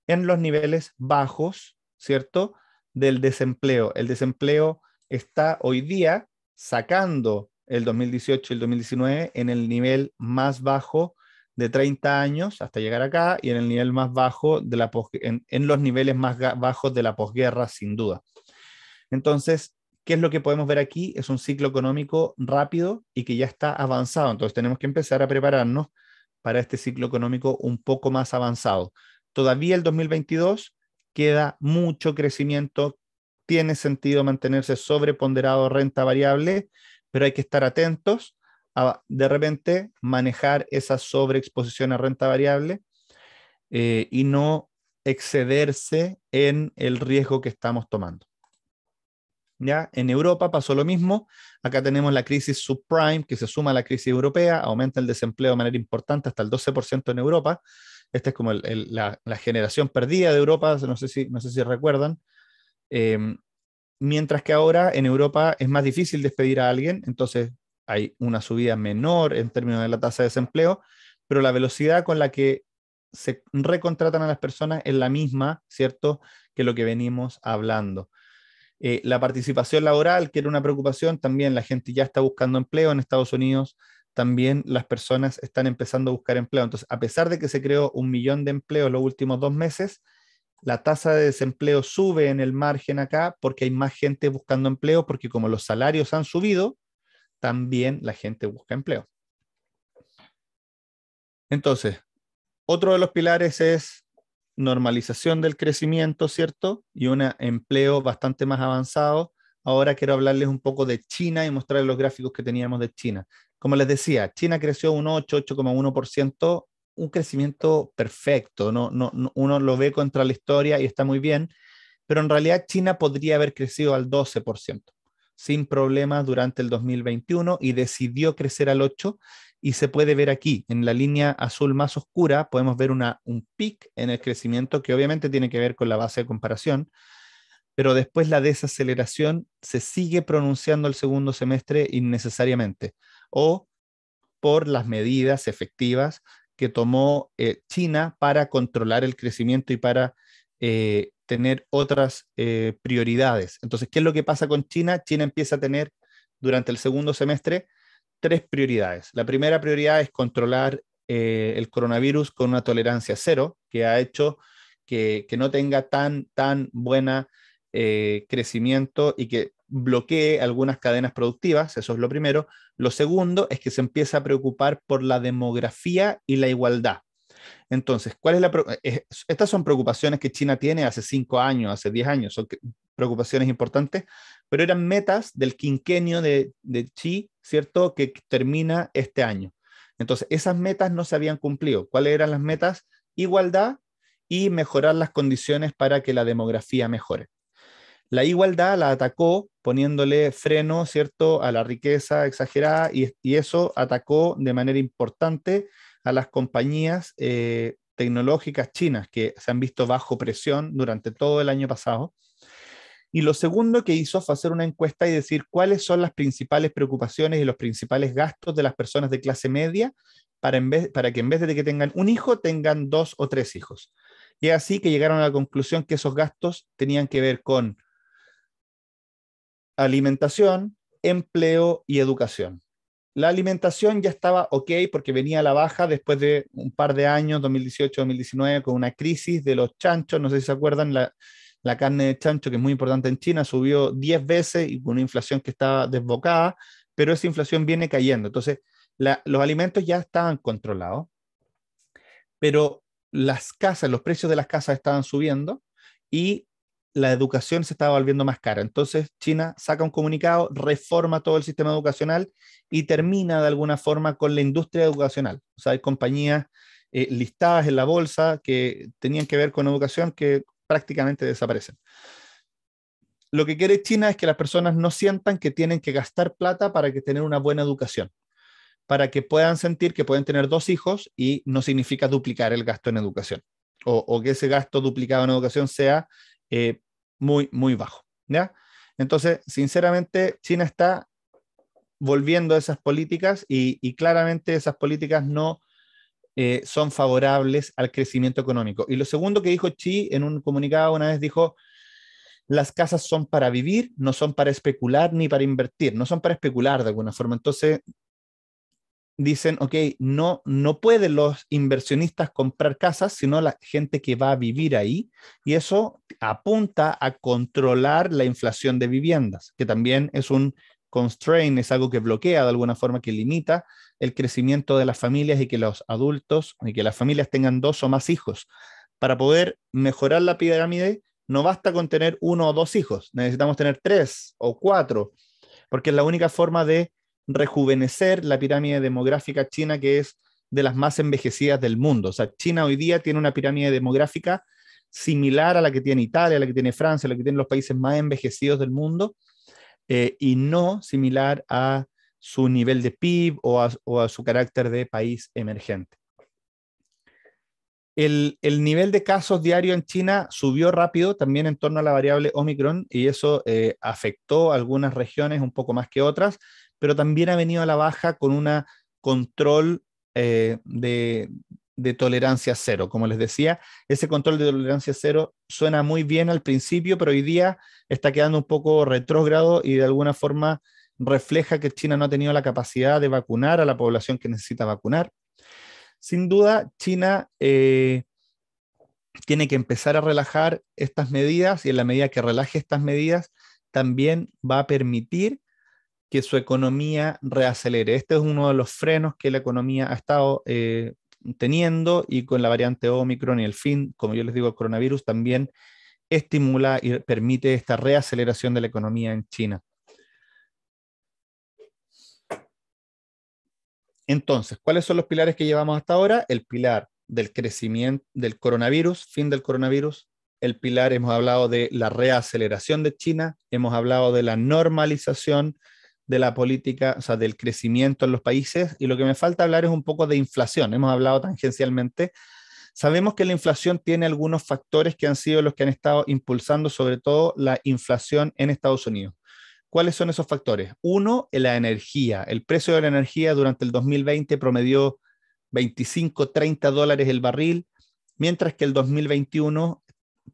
en los niveles bajos, ¿cierto? Del desempleo. El desempleo está hoy día sacando el 2018 y el 2019 en el nivel más bajo de 30 años hasta llegar acá y en el nivel más bajo de en los niveles más bajos de la posguerra, sin duda. Entonces, ¿qué es lo que podemos ver aquí? Es un ciclo económico rápido y que ya está avanzado. Entonces, tenemos que empezar a prepararnos para este ciclo económico un poco más avanzado. Todavía el 2022 queda mucho crecimiento, tiene sentido mantenerse sobreponderado renta variable, pero hay que estar atentos a de repente manejar esa sobreexposición a renta variable y no excederse en el riesgo que estamos tomando. ¿Ya? En Europa pasó lo mismo. Acá tenemos la crisis subprime que se suma a la crisis europea, aumenta el desempleo de manera importante hasta el 12% en Europa. Esta es como la generación perdida de Europa, no sé si recuerdan. Eh, Mientras que ahora en Europa es más difícil despedir a alguien, entonces hay una subida menor en términos de la tasa de desempleo, pero la velocidad con la que se recontratan a las personas es la misma, ¿cierto?, que lo que venimos hablando. La participación laboral, que era una preocupación, también la gente ya está buscando empleo en Estados Unidos, también las personas están empezando a buscar empleo. Entonces, a pesar de que se creó 1 millón de empleos los últimos 2 meses, la tasa de desempleo sube en el margen acá porque hay más gente buscando empleo, porque como los salarios han subido, también la gente busca empleo. Entonces, otro de los pilares es normalización del crecimiento, ¿cierto? Y un empleo bastante más avanzado. Ahora quiero hablarles un poco de China y mostrarles los gráficos que teníamos de China. Como les decía, China creció un 8,1%, un crecimiento perfecto. Uno lo ve contra la historia y está muy bien, pero en realidad China podría haber crecido al 12% sin problemas durante el 2021 y decidió crecer al 8%. Y se puede ver aquí, en la línea azul más oscura, podemos ver un pic en el crecimiento que obviamente tiene que ver con la base de comparación, pero después la desaceleración se sigue pronunciando el segundo semestre innecesariamente o por las medidas efectivas que tomó China para controlar el crecimiento y para tener otras prioridades. Entonces, ¿qué es lo que pasa con China? China empieza a tener durante el segundo semestre 3 prioridades. La primera prioridad es controlar el coronavirus con una tolerancia cero, que ha hecho que no tenga tan buena crecimiento y que bloquee algunas cadenas productivas, eso es lo primero. Lo segundo es que se empieza a preocupar por la demografía y la igualdad. Entonces, estas son preocupaciones que China tiene hace 5 años, hace 10 años, son preocupaciones importantes, pero eran metas del quinquenio de Xi, ¿cierto?, que termina este año. Entonces, esas metas no se habían cumplido. ¿Cuáles eran las metas? Igualdad y mejorar las condiciones para que la demografía mejore. La igualdad la atacó poniéndole freno, ¿cierto?, a la riqueza exagerada y eso atacó de manera importante a las compañías tecnológicas chinas que se han visto bajo presión durante todo el año pasado. Y lo segundo que hizo fue hacer una encuesta y decir cuáles son las principales preocupaciones y los principales gastos de las personas de clase media para que en vez de que tengan un hijo, tengan 2 o 3 hijos. Y es así que llegaron a la conclusión que esos gastos tenían que ver con alimentación, empleo y educación. La alimentación ya estaba ok porque venía a la baja después de un par de años, 2018-2019, con una crisis de los chanchos. No sé si se acuerdan, la carne de chancho, que es muy importante en China, subió 10 veces y con una inflación que estaba desbocada, pero esa inflación viene cayendo. Entonces, los alimentos ya estaban controlados, pero las casas, los precios de las casas estaban subiendo y la educación se estaba volviendo más cara. Entonces China saca un comunicado, reforma todo el sistema educacional y termina de alguna forma con la industria educacional. O sea, hay compañías listadas en la bolsa que tenían que ver con educación que prácticamente desaparecen. Lo que quiere China es que las personas no sientan que tienen que gastar plata para que tener una buena educación, para que puedan sentir que pueden tener 2 hijos y no significa duplicar el gasto en educación o que ese gasto duplicado en educación sea muy bajo. ¿Ya? Entonces, sinceramente, China está volviendo a esas políticas y claramente esas políticas no son favorables al crecimiento económico. Y lo segundo que dijo Xi en un comunicado una vez dijo, las casas son para vivir, no son para especular ni para invertir, no son para especular de alguna forma. Entonces dicen, ok, no pueden los inversionistas comprar casas, sino la gente que va a vivir ahí, y eso apunta a controlar la inflación de viviendas, que también es un constraint, es algo que bloquea de alguna forma, que limita el crecimiento de las familias y que los adultos y que las familias tengan 2 o más hijos. Para poder mejorar la pirámide, no basta con tener 1 o 2 hijos, necesitamos tener 3 o 4, porque es la única forma de rejuvenecer la pirámide demográfica china, que es de las más envejecidas del mundo. O sea, China hoy día tiene una pirámide demográfica similar a la que tiene Italia, a la que tiene Francia, a la que tienen los países más envejecidos del mundo, y no similar a su nivel de PIB o a su carácter de país emergente. El nivel de casos diarios en China subió rápido también en torno a la variable Omicron, y eso afectó a algunas regiones un poco más que otras, pero también ha venido a la baja con un control de tolerancia cero. Como les decía, ese control de tolerancia cero suena muy bien al principio, pero hoy día está quedando un poco retrógrado y de alguna forma refleja que China no ha tenido la capacidad de vacunar a la población que necesita vacunar. Sin duda, China tiene que empezar a relajar estas medidas, y en la medida que relaje estas medidas, también va a permitir que su economía reacelere. Este es uno de los frenos que la economía ha estado teniendo, y con la variante Omicron y el fin, como yo les digo, el coronavirus también estimula y permite esta reaceleración de la economía en China. Entonces, ¿cuáles son los pilares que llevamos hasta ahora? El pilar del crecimiento del coronavirus, fin del coronavirus. El pilar, hemos hablado de la reaceleración de China, hemos hablado de la normalización de la política, o sea, del crecimiento en los países, y lo que me falta hablar es un poco de inflación. Hemos hablado tangencialmente. Sabemos que la inflación tiene algunos factores que han sido los que han estado impulsando sobre todo la inflación en Estados Unidos. ¿Cuáles son esos factores? Uno, la energía. El precio de la energía durante el 2020 promedió 25-30 dólares el barril, mientras que el 2021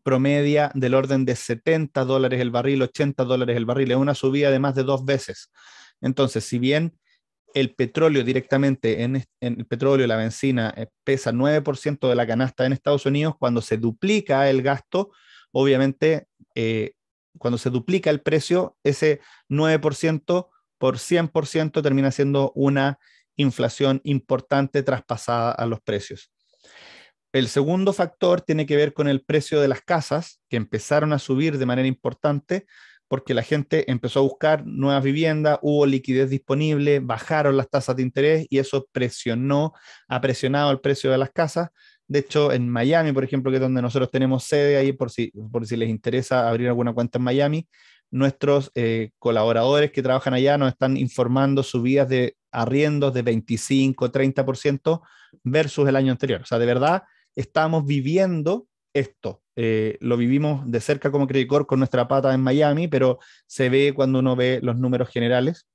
promedia del orden de 70 dólares el barril, 80 dólares el barril. Es una subida de más de 2 veces. Entonces, si bien el petróleo directamente, en el petróleo, la benzina, pesa 9% de la canasta en Estados Unidos, cuando se duplica el gasto, obviamente, cuando se duplica el precio, ese 9% por 100% termina siendo una inflación importante traspasada a los precios. El segundo factor tiene que ver con el precio de las casas, que empezaron a subir de manera importante porque la gente empezó a buscar nuevas viviendas, hubo liquidez disponible, bajaron las tasas de interés, y eso ha presionado el precio de las casas. De hecho, en Miami, por ejemplo, que es donde nosotros tenemos sede, ahí por si les interesa abrir alguna cuenta en Miami, nuestros colaboradores que trabajan allá nos están informando subidas de arriendos de 25-30% versus el año anterior. O sea, de verdad, estamos viviendo esto. Lo vivimos de cerca como Credit Corp con nuestra pata en Miami, pero se ve cuando uno ve los números generales.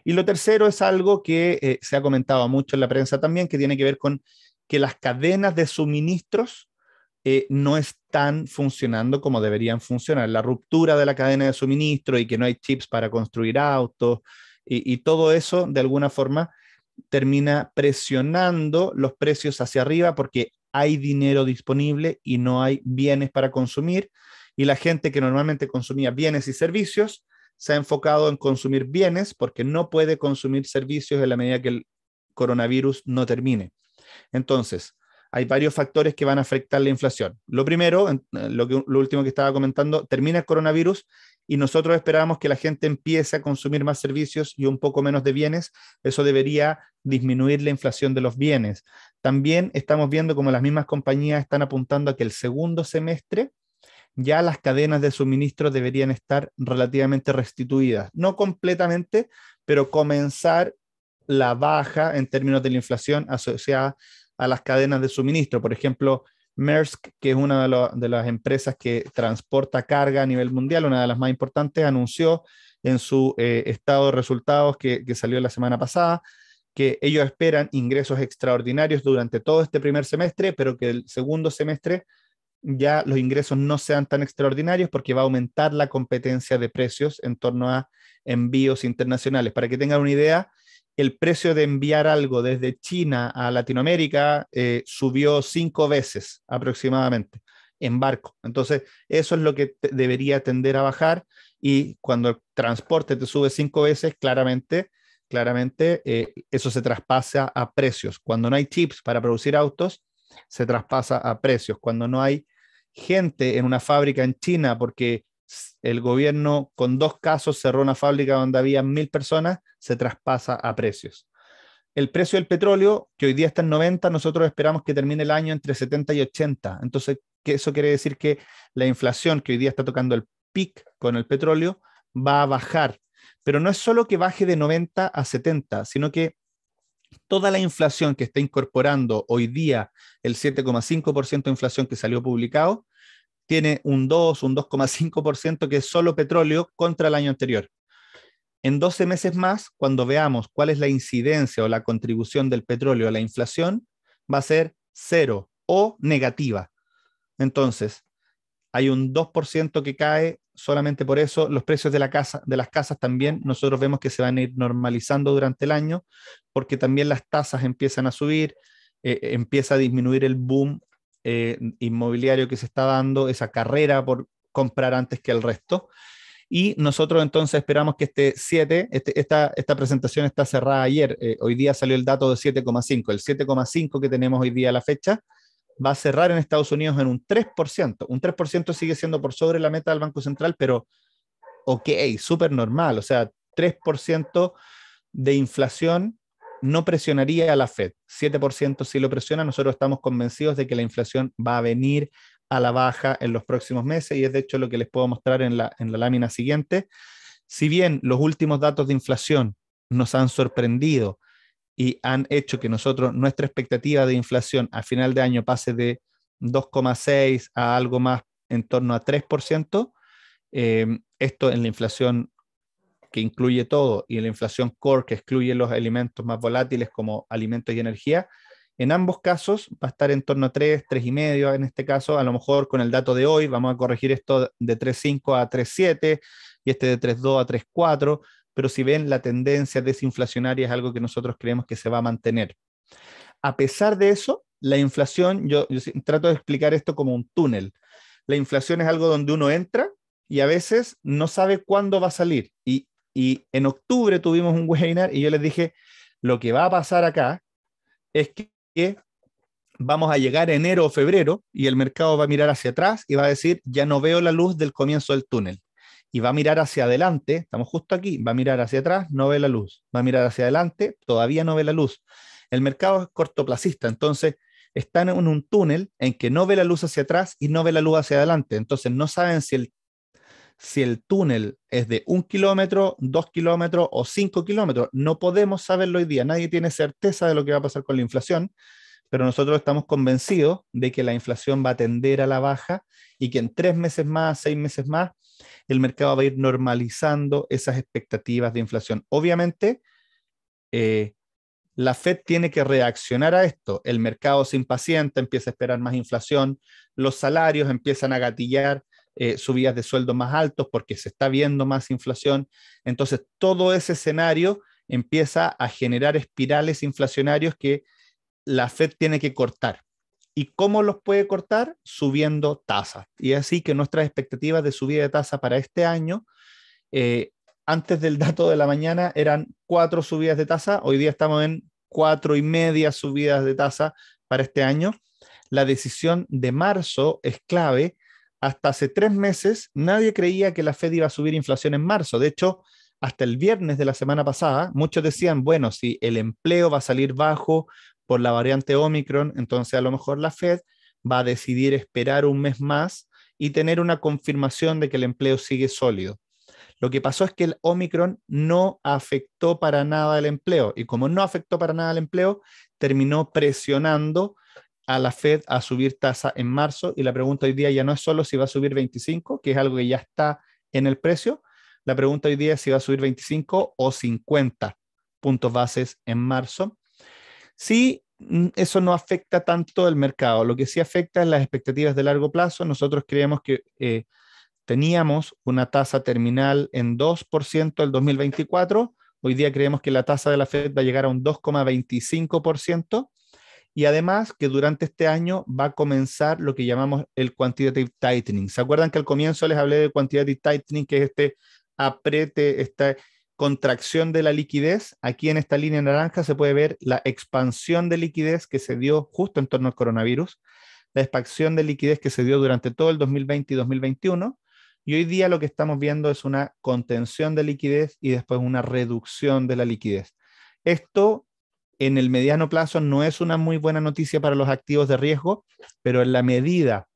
Y lo tercero es algo que se ha comentado mucho en la prensa también, que tiene que ver con que las cadenas de suministros no están funcionando como deberían funcionar. La ruptura de la cadena de suministro y que no hay chips para construir autos y todo eso, de alguna forma, termina presionando los precios hacia arriba porque hay dinero disponible y no hay bienes para consumir, y la gente que normalmente consumía bienes y servicios se ha enfocado en consumir bienes porque no puede consumir servicios en la medida que el coronavirus no termine. Entonces, hay varios factores que van a afectar la inflación. Lo primero, lo último que estaba comentando, termina el coronavirus y nosotros esperamos que la gente empiece a consumir más servicios y un poco menos de bienes. Eso debería disminuir la inflación de los bienes. También estamos viendo como las mismas compañías están apuntando a que el segundo semestre ya las cadenas de suministro deberían estar relativamente restituidas. No completamente, pero comenzar la baja en términos de la inflación asociada a las cadenas de suministro. Por ejemplo, Maersk, que es una de las empresas que transporta carga a nivel mundial, una de las más importantes, anunció en su estado de resultados que salió la semana pasada, que ellos esperan ingresos extraordinarios durante todo este primer semestre, pero que el segundo semestre ya los ingresos no sean tan extraordinarios porque va a aumentar la competencia de precios en torno a envíos internacionales. Para que tengan una idea, el precio de enviar algo desde China a Latinoamérica subió 5 veces aproximadamente en barco. Entonces, eso es lo que debería tender a bajar, y cuando el transporte te sube 5 veces, claramente eso se traspasa a precios. Cuando no hay chips para producir autos, se traspasa a precios. Cuando no hay gente en una fábrica en China porque el gobierno con 2 casos cerró una fábrica donde había 1.000 personas, se traspasa a precios. El precio del petróleo, que hoy día está en 90, nosotros esperamos que termine el año entre 70 y 80. Entonces, eso quiere decir que la inflación, que hoy día está tocando el pic con el petróleo, va a bajar. Pero no es solo que baje de 90 a 70, sino que toda la inflación que está incorporando hoy día el 7,5% de inflación que salió publicado, tiene un 2,5% que es solo petróleo contra el año anterior. En 12 meses más, cuando veamos cuál es la incidencia o la contribución del petróleo a la inflación, va a ser cero o negativa. Entonces, hay un 2% que cae solamente por eso. Los precios de las casas también nosotros vemos que se van a ir normalizando durante el año, porque también las tasas empiezan a subir, empieza a disminuir el boom inmobiliario que se está dando, esa carrera por comprar antes que el resto. Y nosotros entonces esperamos que esta presentación está cerrada ayer. Hoy día salió el dato de 7,5. El 7,5 que tenemos hoy día a la fecha va a cerrar en Estados Unidos en un 3%. Un 3% sigue siendo por sobre la meta del Banco Central, pero ok, súper normal. O sea, 3% de inflación no presionaría a la Fed. 7% sí lo presiona. Nosotros estamos convencidos de que la inflación va a venir a la baja en los próximos meses, y es de hecho lo que les puedo mostrar en la lámina siguiente. Si bien los últimos datos de inflación nos han sorprendido y han hecho que nuestra expectativa de inflación a final de año pase de 2,6 a algo más en torno a 3%, esto en la inflación que incluye todo, y en la inflación core, que excluye los elementos más volátiles como alimentos y energía, en ambos casos va a estar en torno a 3, 3,5 en este caso. A lo mejor con el dato de hoy vamos a corregir esto de 3,5 a 3,7 y este de 3,2 a 3,4, pero si ven, la tendencia desinflacionaria es algo que nosotros creemos que se va a mantener. A pesar de eso, la inflación, yo trato de explicar esto como un túnel. La inflación es algo donde uno entra y a veces no sabe cuándo va a salir. Y en octubre tuvimos un webinar y yo les dije, lo que va a pasar acá es que vamos a llegar a enero o febrero y el mercado va a mirar hacia atrás y va a decir, ya no veo la luz del comienzo del túnel. Y va a mirar hacia adelante, estamos justo aquí, va a mirar hacia atrás, no ve la luz. Va a mirar hacia adelante, todavía no ve la luz. El mercado es cortoplacista, entonces están en un túnel en que no ve la luz hacia atrás y no ve la luz hacia adelante. Entonces no saben si el túnel es de 1 kilómetro, 2 kilómetros o 5 kilómetros. No podemos saberlo hoy día. Nadie tiene certeza de lo que va a pasar con la inflación, pero nosotros estamos convencidos de que la inflación va a tender a la baja y que en 3 meses más, 6 meses más, el mercado va a ir normalizando esas expectativas de inflación. Obviamente, la Fed tiene que reaccionar a esto. El mercado se impacienta, empieza a esperar más inflación, los salarios empiezan a gatillar subidas de sueldo más altos porque se está viendo más inflación. Entonces, todo ese escenario empieza a generar espirales inflacionarios que la Fed tiene que cortar. ¿Y cómo los puede cortar? Subiendo tasas. Y así que nuestras expectativas de subida de tasa para este año, eh, antes del dato de la mañana eran 4 subidas de tasa, hoy día estamos en 4,5 subidas de tasa para este año. La decisión de marzo es clave. Hasta hace 3 meses nadie creía que la Fed iba a subir inflación en marzo. De hecho, hasta el viernes de la semana pasada, muchos decían, bueno, si el empleo va a salir bajo por la variante Omicron, entonces a lo mejor la Fed va a decidir esperar un mes más y tener una confirmación de que el empleo sigue sólido. Lo que pasó es que el Omicron no afectó para nada el empleo, y como no afectó para nada el empleo, terminó presionando a la Fed a subir tasa en marzo, y la pregunta hoy día ya no es solo si va a subir 25, que es algo que ya está en el precio, La pregunta hoy día es si va a subir 25 o 50 puntos bases en marzo. Sí, eso no afecta tanto el mercado. Lo que sí afecta es las expectativas de largo plazo. Nosotros creemos que teníamos una tasa terminal en 2% el 2024. Hoy día creemos que la tasa de la Fed va a llegar a un 2,25%. Y además que durante este año va a comenzar lo que llamamos el quantitative tightening. ¿Se acuerdan que al comienzo les hablé de quantitative tightening, que es este apriete, esta contracción de la liquidez? Aquí en esta línea naranja se puede ver la expansión de liquidez que se dio justo en torno al coronavirus, la expansión de liquidez que se dio durante todo el 2020 y 2021. Y hoy día lo que estamos viendo es una contención de liquidez y después una reducción de la liquidez. Esto en el mediano plazo no es una muy buena noticia para los activos de riesgo, pero en la medida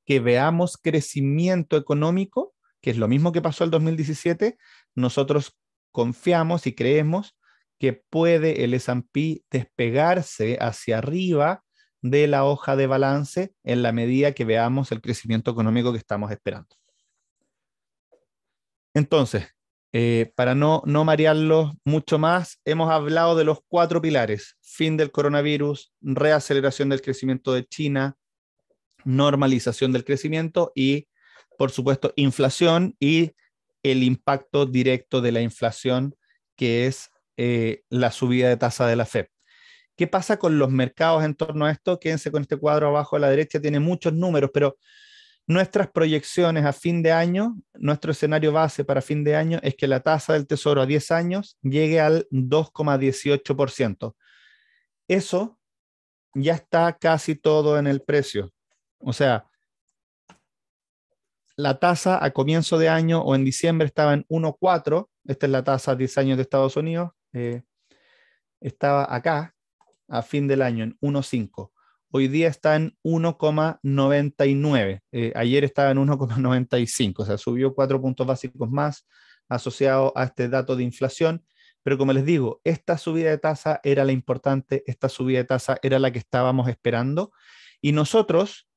que veamos crecimiento económico, que es lo mismo que pasó el 2017, nosotros confiamos y creemos que puede el S&P despegarse hacia arriba de la hoja de balance en la medida que veamos el crecimiento económico que estamos esperando. Entonces, para no marearlos mucho más, hemos hablado de los 4 pilares: fin del coronavirus, reaceleración del crecimiento de China, normalización del crecimiento y, por supuesto, inflación y el impacto directo de la inflación, que es la subida de tasa de la Fed. ¿Qué pasa con los mercados en torno a esto? Quédense con este cuadro abajo a la derecha, tiene muchos números, pero nuestras proyecciones a fin de año, nuestro escenario base para fin de año es que la tasa del tesoro a 10 años llegue al 2,18%. Eso ya está casi todo en el precio. O sea, la tasa a comienzo de año o en diciembre estaba en 1,4. Esta es la tasa a 10 años de Estados Unidos. Estaba acá a fin del año en 1,5. Hoy día está en 1,99. Ayer estaba en 1,95, o sea, subió 4 puntos básicos más asociado a este dato de inflación. Pero como les digo, esta subida de tasa era la importante, esta subida de tasa era la que estábamos esperando. Y nosotros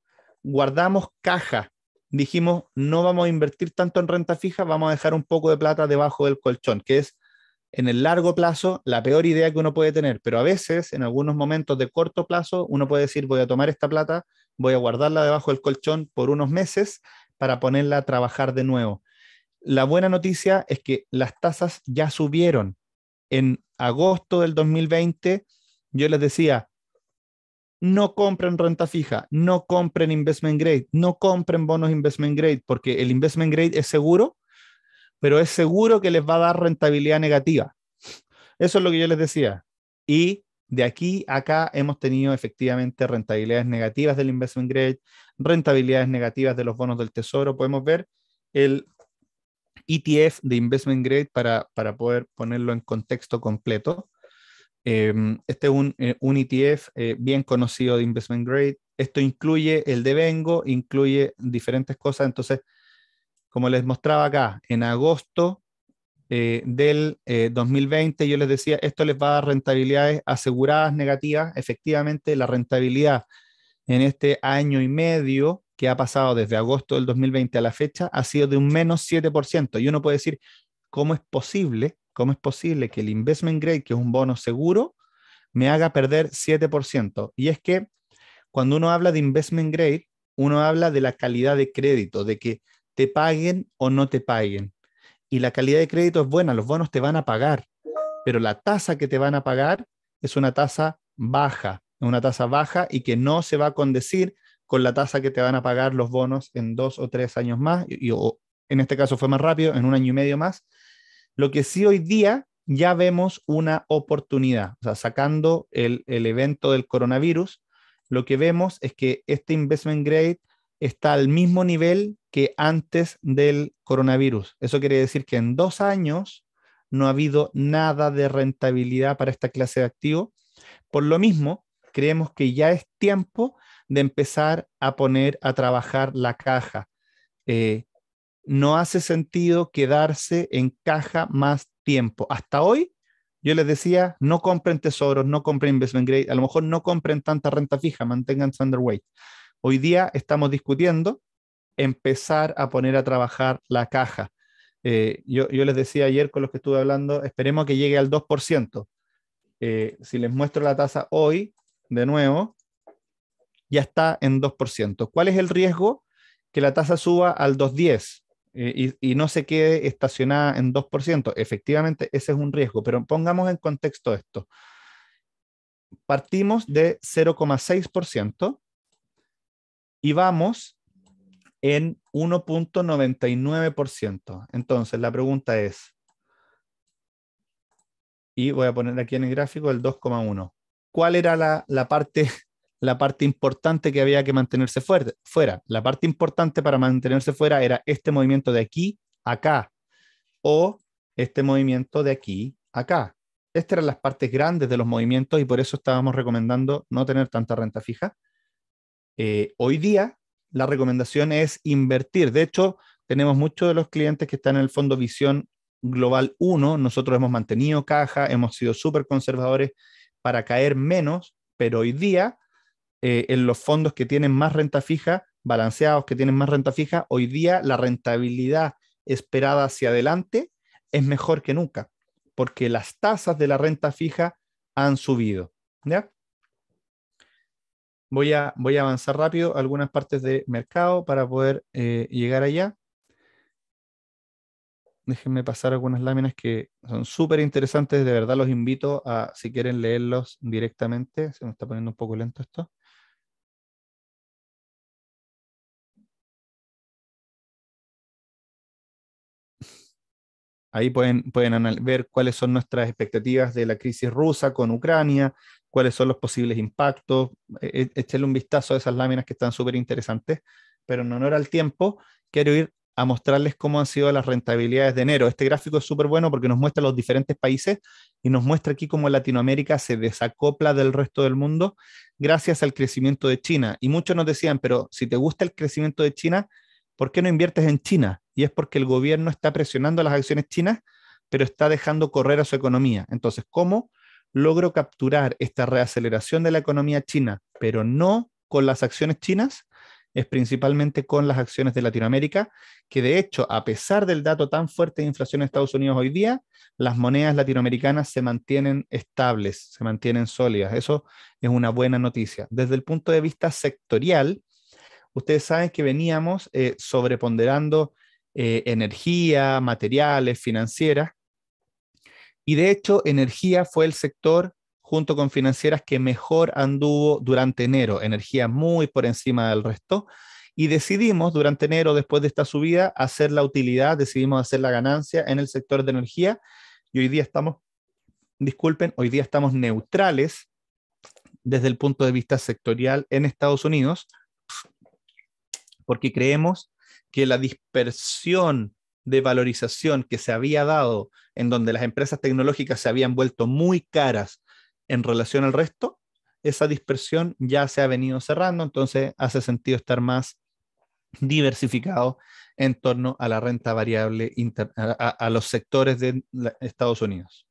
guardamos caja. Dijimos, no vamos a invertir tanto en renta fija, vamos a dejar un poco de plata debajo del colchón, que es en el largo plazo la peor idea que uno puede tener, pero a veces en algunos momentos de corto plazo uno puede decir, voy a tomar esta plata, voy a guardarla debajo del colchón por unos meses para ponerla a trabajar de nuevo. La buena noticia es que las tasas ya subieron. En agosto del 2020 yo les decía, no compren renta fija, no compren investment grade, no compren bonos investment grade, porque el investment grade es seguro, pero es seguro que les va a dar rentabilidad negativa. Eso es lo que yo les decía. Y de aquí a acá hemos tenido efectivamente rentabilidades negativas del investment grade, rentabilidades negativas de los bonos del tesoro. Podemos ver el ETF de investment grade para poder ponerlo en contexto completo. Este es un ETF bien conocido de investment grade. Esto incluye el devengo, incluye diferentes cosas. Entonces, como les mostraba acá, en agosto del 2020 yo les decía, esto les va a dar rentabilidades aseguradas negativas. Efectivamente, la rentabilidad en este año y medio que ha pasado desde agosto del 2020 a la fecha ha sido de un menos 7%. Y uno puede decir, ¿cómo es posible? ¿Cómo es posible que el investment grade, que es un bono seguro, me haga perder 7%? Y es que cuando uno habla de investment grade, uno habla de la calidad de crédito, de que te paguen o no te paguen. Y la calidad de crédito es buena, los bonos te van a pagar, pero la tasa que te van a pagar es una tasa baja y que no se va a condecir con la tasa que te van a pagar los bonos en 2 o 3 años más, o en este caso fue más rápido, en un año y medio más. Lo que sí hoy día ya vemos una oportunidad, o sea, sacando el evento del coronavirus, lo que vemos es que este investment grade está al mismo nivel que antes del coronavirus. Eso quiere decir que en 2 años no ha habido nada de rentabilidad para esta clase de activo. Por lo mismo, creemos que ya es tiempo de empezar a poner a trabajar la caja. No hace sentido quedarse en caja más tiempo. Hasta hoy, yo les decía, no compren tesoros, no compren investment grade, a lo mejor no compren tanta renta fija, manténganse underweight. Hoy día estamos discutiendo empezar a poner a trabajar la caja. Yo les decía ayer con los que estuve hablando, esperemos que llegue al 2%. Si les muestro la tasa hoy, de nuevo, ya está en 2%. ¿Cuál es el riesgo? Que la tasa suba al 2,10 y no se quede estacionada en 2%. Efectivamente, ese es un riesgo, pero pongamos en contexto esto. Partimos de 0,6% y vamos en 1,99%. Entonces, la pregunta es, y voy a poner aquí en el gráfico el 2,1. ¿Cuál era la parte importante que había que mantenerse fuera? La parte importante para mantenerse fuera era este movimiento de aquí a acá o este movimiento de aquí a acá. Estas eran las partes grandes de los movimientos y por eso estábamos recomendando no tener tanta renta fija. Hoy día la recomendación es invertir. De hecho, tenemos muchos de los clientes que están en el fondo Visión Global 1. Nosotros hemos mantenido caja, hemos sido súper conservadores para caer menos, pero hoy día en los fondos que tienen más renta fija, balanceados que tienen más renta fija, hoy día la rentabilidad esperada hacia adelante es mejor que nunca, porque las tasas de la renta fija han subido. ¿Ya? Voy a avanzar rápido algunas partes de mercado para poder llegar allá. Déjenme pasar algunas láminas que son súper interesantes. De verdad los invito a, si quieren leerlos directamente. Se me está poniendo un poco lento esto. Ahí pueden ver cuáles son nuestras expectativas de la crisis rusa con Ucrania, cuáles son los posibles impactos. Échenle un vistazo a esas láminas que están súper interesantes, pero en honor al tiempo, quiero ir a mostrarles cómo han sido las rentabilidades de enero. Este gráfico es súper bueno porque nos muestra los diferentes países y nos muestra aquí cómo Latinoamérica se desacopla del resto del mundo gracias al crecimiento de China. Y muchos nos decían, pero si te gusta el crecimiento de China, ¿por qué no inviertes en China? Y es porque el gobierno está presionando las acciones chinas, pero está dejando correr a su economía. Entonces, ¿cómo logro capturar esta reaceleración de la economía china, pero no con las acciones chinas? Es principalmente con las acciones de Latinoamérica, que de hecho, a pesar del dato tan fuerte de inflación en Estados Unidos hoy día, las monedas latinoamericanas se mantienen estables, se mantienen sólidas. Eso es una buena noticia. Desde el punto de vista sectorial, ustedes saben que veníamos sobreponderando energía, materiales, financieras, y de hecho energía fue el sector junto con financieras que mejor anduvo durante enero, energía muy por encima del resto, y decidimos durante enero, después de esta subida, hacer la utilidad, decidimos hacer la ganancia en el sector de energía, y hoy día estamos, disculpen, hoy día estamos neutrales desde el punto de vista sectorial en Estados Unidos, porque creemos que la dispersión de valorización que se había dado en donde las empresas tecnológicas se habían vuelto muy caras en relación al resto, esa dispersión ya se ha venido cerrando, entonces hace sentido estar más diversificado en torno a la renta variable a los sectores de Estados Unidos.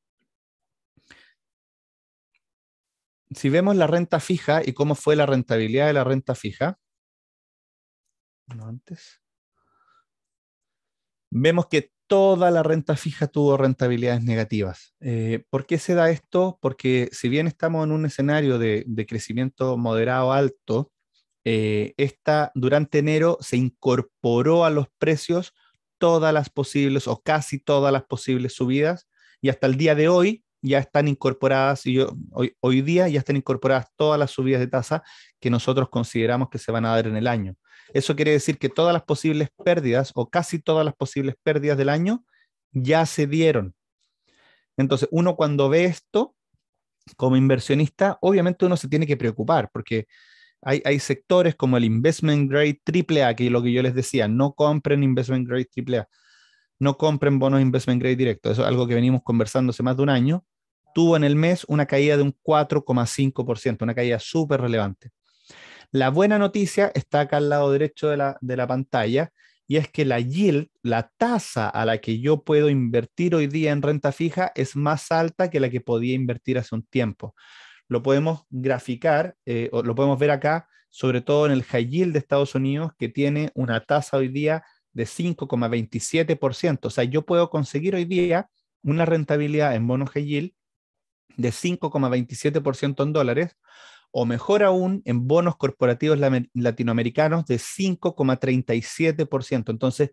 Si vemos la renta fija y cómo fue la rentabilidad de la renta fija, no antes, vemos que toda la renta fija tuvo rentabilidades negativas. ¿Por qué se da esto? Porque si bien estamos en un escenario de crecimiento moderado alto, durante enero se incorporó a los precios todas las posibles o casi todas las posibles subidas y hasta el día de hoy ya están incorporadas, hoy día ya están incorporadas todas las subidas de tasa que nosotros consideramos que se van a dar en el año. Eso quiere decir que todas las posibles pérdidas o casi todas las posibles pérdidas del año ya se dieron. Entonces, uno cuando ve esto como inversionista, obviamente uno se tiene que preocupar porque hay sectores como el investment grade AAA, que es lo que yo les decía, no compren investment grade AAA, no compren bonos investment grade directo. Eso es algo que venimos conversando hace más de un año. Tuvo en el mes una caída de un 4,5%, una caída súper relevante. La buena noticia está acá al lado derecho de la pantalla y es que la yield, la tasa a la que yo puedo invertir hoy día en renta fija es más alta que la que podía invertir hace un tiempo. Lo podemos graficar, o lo podemos ver acá, sobre todo en el high yield de Estados Unidos, que tiene una tasa hoy día de 5,27%. O sea, yo puedo conseguir hoy día una rentabilidad en bonos high yield de 5,27% en dólares, o mejor aún, en bonos corporativos latinoamericanos de 5,37%. Entonces,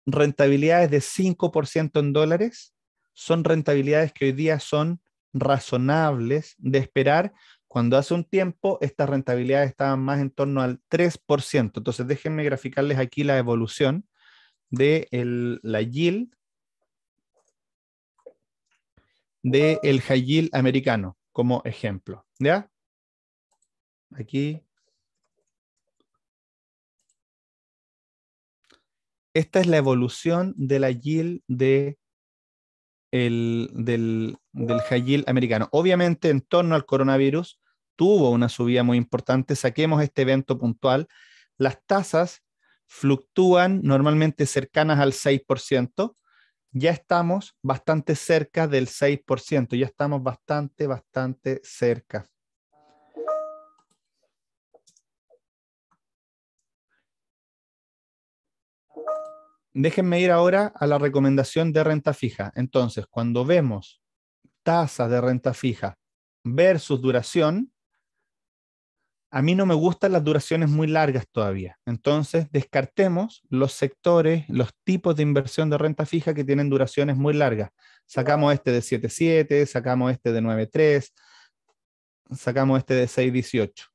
rentabilidades de 5% en dólares son rentabilidades que hoy día son razonables de esperar, cuando hace un tiempo estas rentabilidades estaban más en torno al 3%. Entonces, déjenme graficarles aquí la evolución de la yield del high yield americano como ejemplo. ¿Ya? Aquí. Esta es la evolución de la yield del high yield americano. Obviamente, en torno al coronavirus, tuvo una subida muy importante. Saquemos este evento puntual. Las tasas fluctúan normalmente cercanas al 6%. Ya estamos bastante cerca del 6%. Ya estamos bastante cerca. Déjenme ir ahora a la recomendación de renta fija. Entonces, cuando vemos tasas de renta fija versus duración, a mí no me gustan las duraciones muy largas todavía. Entonces, descartemos los sectores, los tipos de inversión de renta fija que tienen duraciones muy largas. Sacamos este de 7,7, sacamos este de 9,3, sacamos este de 6,18.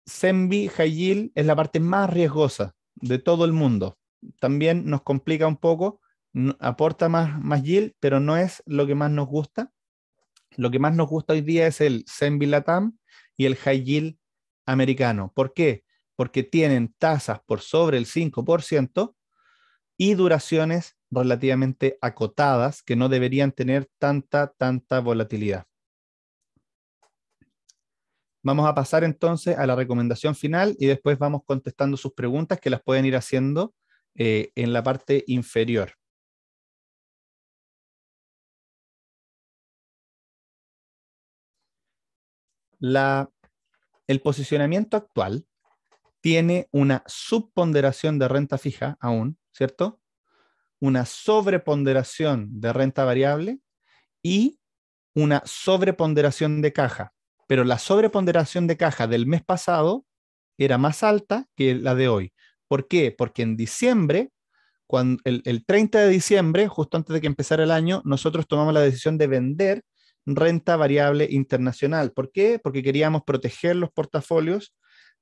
CENBI High Yield es la parte más riesgosa de todo el mundo. También nos complica un poco, aporta más yield, pero no es lo que más nos gusta. Lo que más nos gusta hoy día es el CENBI LATAM y el High Yield americano. ¿Por qué? Porque tienen tasas por sobre el 5% y duraciones relativamente acotadas que no deberían tener tanta volatilidad. Vamos a pasar entonces a la recomendación final y después vamos contestando sus preguntas que las pueden ir haciendo en la parte inferior. El posicionamiento actual tiene una subponderación de renta fija aún, ¿cierto? Una sobreponderación de renta variable y una sobreponderación de caja. Pero la sobreponderación de caja del mes pasado era más alta que la de hoy. ¿Por qué? Porque en diciembre, cuando el 30 de diciembre, justo antes de que empezara el año, nosotros tomamos la decisión de vender renta variable internacional. ¿Por qué? Porque queríamos proteger los portafolios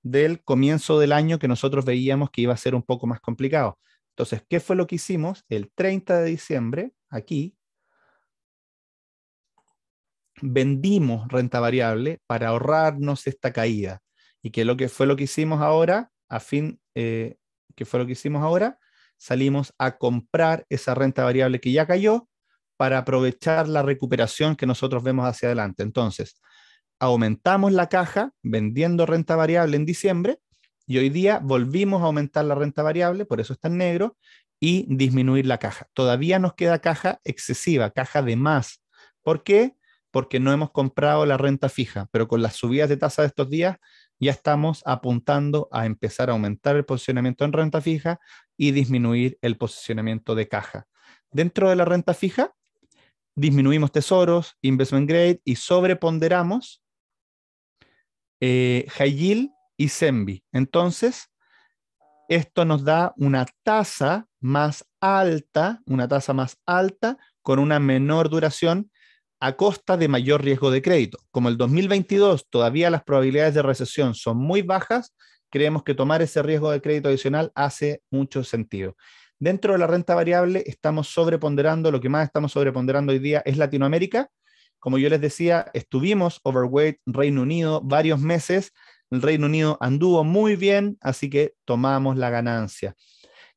del comienzo del año que nosotros veíamos que iba a ser un poco más complicado. Entonces, ¿qué fue lo que hicimos? El 30 de diciembre, aquí, vendimos renta variable para ahorrarnos esta caída. ¿Y qué fue lo que hicimos ahora? ¿Qué fue lo que hicimos ahora? Salimos a comprar esa renta variable que ya cayó para aprovechar la recuperación que nosotros vemos hacia adelante. Entonces, aumentamos la caja vendiendo renta variable en diciembre y hoy día volvimos a aumentar la renta variable, por eso está en negro, y disminuir la caja. Todavía nos queda caja excesiva, caja de más. ¿Por qué? Porque no hemos comprado la renta fija, pero con las subidas de tasa de estos días ya estamos apuntando a empezar a aumentar el posicionamiento en renta fija y disminuir el posicionamiento de caja. Dentro de la renta fija, disminuimos tesoros, investment grade y sobreponderamos high yield y CENBI. Entonces, esto nos da una tasa más alta con una menor duración a costa de mayor riesgo de crédito. Como el 2022 todavía las probabilidades de recesión son muy bajas, creemos que tomar ese riesgo de crédito adicional hace mucho sentido. Dentro de la renta variable estamos sobreponderando, lo que más estamos sobreponderando hoy día es Latinoamérica. Como yo les decía, estuvimos overweight Reino Unido varios meses. El Reino Unido anduvo muy bien, así que tomamos la ganancia.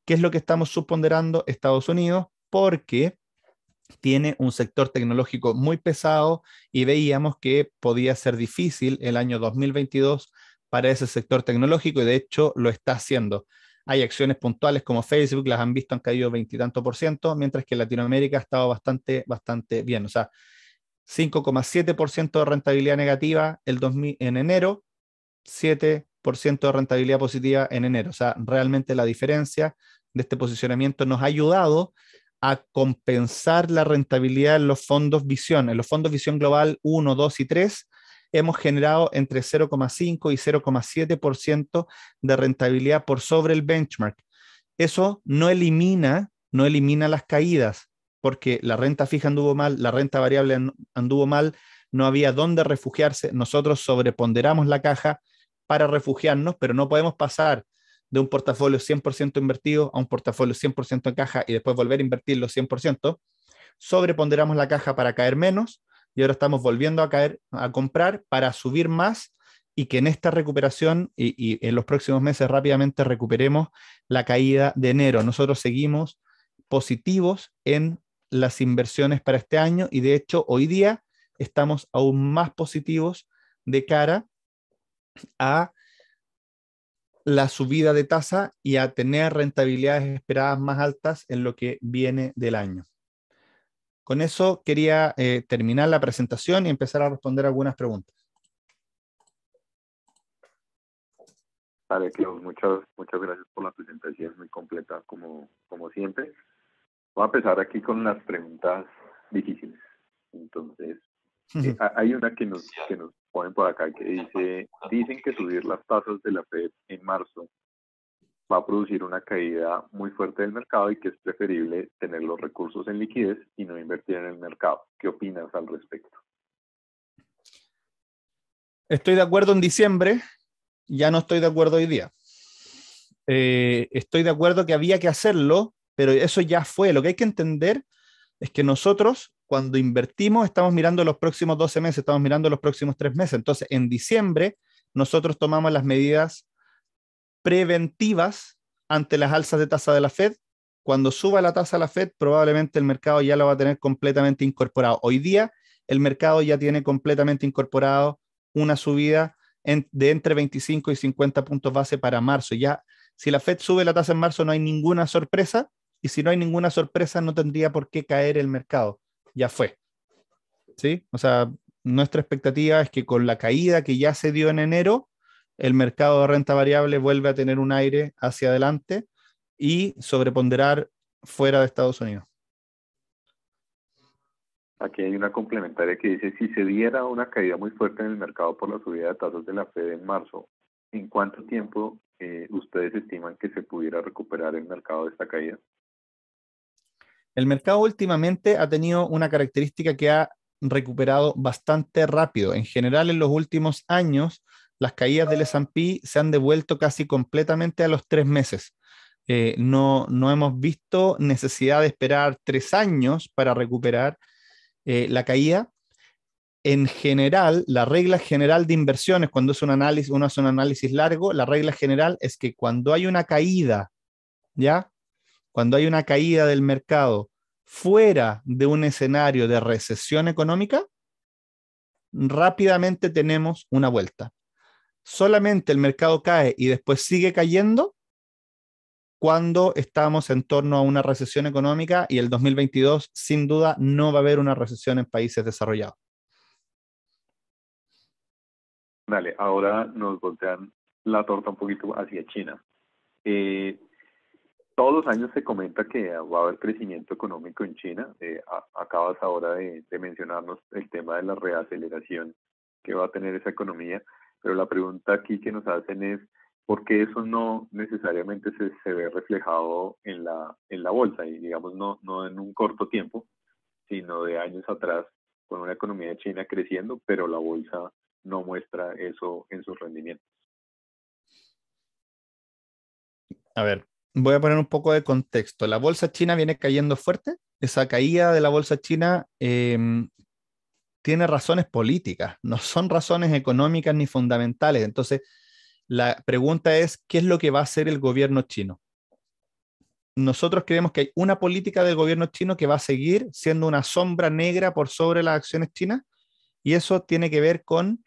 ¿Qué es lo que estamos subponderando? Estados Unidos, porque tiene un sector tecnológico muy pesado y veíamos que podía ser difícil el año 2022 para ese sector tecnológico y de hecho lo está haciendo. Hay acciones puntuales como Facebook, las han visto, han caído 20 y tanto por ciento, mientras que Latinoamérica ha estado bastante bien. O sea, 5,7% de rentabilidad negativa en enero, 7 de rentabilidad positiva en enero. O sea, realmente la diferencia de este posicionamiento nos ha ayudado a compensar la rentabilidad en los fondos visión. En los fondos visión global 1, 2 y 3 hemos generado entre 0,5 y 0,7% de rentabilidad por sobre el benchmark. Eso no elimina las caídas, porque la renta fija anduvo mal, la renta variable anduvo mal, no había dónde refugiarse. Nosotros sobreponderamos la caja para refugiarnos, pero no podemos pasar de un portafolio 100% invertido a un portafolio 100% en caja y después volver a invertirlo 100%. Sobreponderamos la caja para caer menos y ahora estamos volviendo a caer, a comprar para subir más y que en esta recuperación y en los próximos meses rápidamente recuperemos la caída de enero. Nosotros seguimos positivos en las inversiones para este año y de hecho hoy día estamos aún más positivos de cara a la subida de tasa y a tener rentabilidades esperadas más altas en lo que viene del año. Con eso quería terminar la presentación y empezar a responder algunas preguntas. Vale, Klaus, muchas gracias por la presentación, muy completa como siempre. Voy a empezar aquí con las preguntas difíciles. Entonces, hay una que nos ponen por acá que dicen que subir las tasas de la Fed en marzo va a producir una caída muy fuerte del mercado y que es preferible tener los recursos en liquidez y no invertir en el mercado. ¿Qué opinas al respecto? Estoy de acuerdo en diciembre, ya no estoy de acuerdo hoy día. Estoy de acuerdo que había que hacerlo, pero eso ya fue. Lo que hay que entender es que nosotros, cuando invertimos, estamos mirando los próximos 12 meses, estamos mirando los próximos 3 meses. Entonces, en diciembre, nosotros tomamos las medidas preventivas ante las alzas de tasa de la Fed. Cuando suba la tasa de la Fed, probablemente el mercado ya lo va a tener completamente incorporado. Hoy día, el mercado ya tiene completamente incorporado una subida de entre 25 y 50 puntos base para marzo. Ya, si la Fed sube la tasa en marzo, no hay ninguna sorpresa, y si no hay ninguna sorpresa, no tendría por qué caer el mercado. Ya fue. ¿Sí? O sea, nuestra expectativa es que con la caída que ya se dio en enero, el mercado de renta variable vuelve a tener un aire hacia adelante y sobreponderar fuera de Estados Unidos. Aquí hay una complementaria que dice, si se diera una caída muy fuerte en el mercado por la subida de tasas de la Fed en marzo, ¿en cuánto tiempo ustedes estiman que se pudiera recuperar el mercado de esta caída? El mercado últimamente ha tenido una característica que ha recuperado bastante rápido. En general, en los últimos años, las caídas del S&P se han devuelto casi completamente a los 3 meses. No hemos visto necesidad de esperar 3 años para recuperar la caída. En general, la regla general de inversiones, cuando es un análisis, uno hace un análisis largo, la regla general es que cuando hay una caída, ¿ya? Cuando hay una caída del mercado fuera de un escenario de recesión económica, rápidamente tenemos una vuelta. Solamente el mercado cae y después sigue cayendo cuando estamos en torno a una recesión económica, y el 2022 sin duda no va a haber una recesión en países desarrollados. Vale, ahora nos voltean la torta un poquito hacia China. Todos los años se comenta que va a haber crecimiento económico en China. Acabas ahora de mencionarnos el tema de la reaceleración que va a tener esa economía, pero la pregunta aquí que nos hacen es, ¿por qué eso no necesariamente se ve reflejado en la bolsa? Y digamos, no en un corto tiempo, sino de años atrás, con una economía de China creciendo, pero la bolsa no muestra eso en sus rendimientos. A ver, voy a poner un poco de contexto. La bolsa china viene cayendo fuerte. Esa caída de la bolsa china tiene razones políticas, no son razones económicas ni fundamentales. Entonces, la pregunta es, ¿qué es lo que va a hacer el gobierno chino? Nosotros creemos que hay una política del gobierno chino que va a seguir siendo una sombra negra por sobre las acciones chinas, y eso tiene que ver con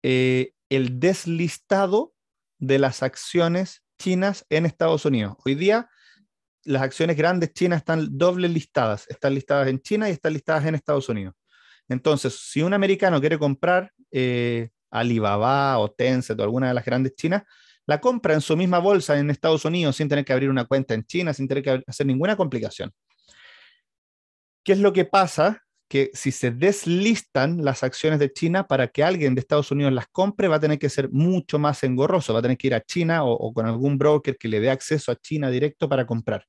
el deslistado de las acciones chinas en Estados Unidos. Hoy día, las acciones grandes chinas están doble listadas. Están listadas en China y están listadas en Estados Unidos. Entonces, si un americano quiere comprar Alibaba o Tencent o alguna de las grandes chinas, la compra en su misma bolsa en Estados Unidos sin tener que abrir una cuenta en China, sin tener que hacer ninguna complicación. ¿Qué es lo que pasa? Que si se deslistan las acciones de China para que alguien de Estados Unidos las compre, va a tener que ser mucho más engorroso, va a tener que ir a China o con algún broker que le dé acceso a China directo para comprar.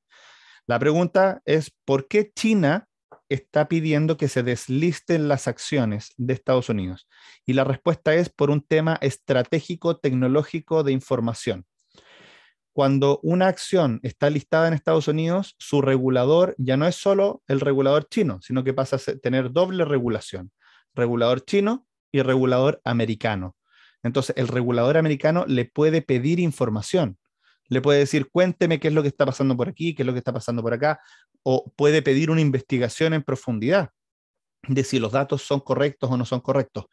La pregunta es, ¿por qué China está pidiendo que se deslisten las acciones de Estados Unidos? Y la respuesta es por un tema estratégico tecnológico de información. Cuando una acción está listada en Estados Unidos, su regulador ya no es solo el regulador chino, sino que pasa a tener doble regulación, regulador chino y regulador americano. Entonces, el regulador americano le puede pedir información, le puede decir, cuénteme qué es lo que está pasando por aquí, qué es lo que está pasando por acá, o puede pedir una investigación en profundidad de si los datos son correctos o no son correctos.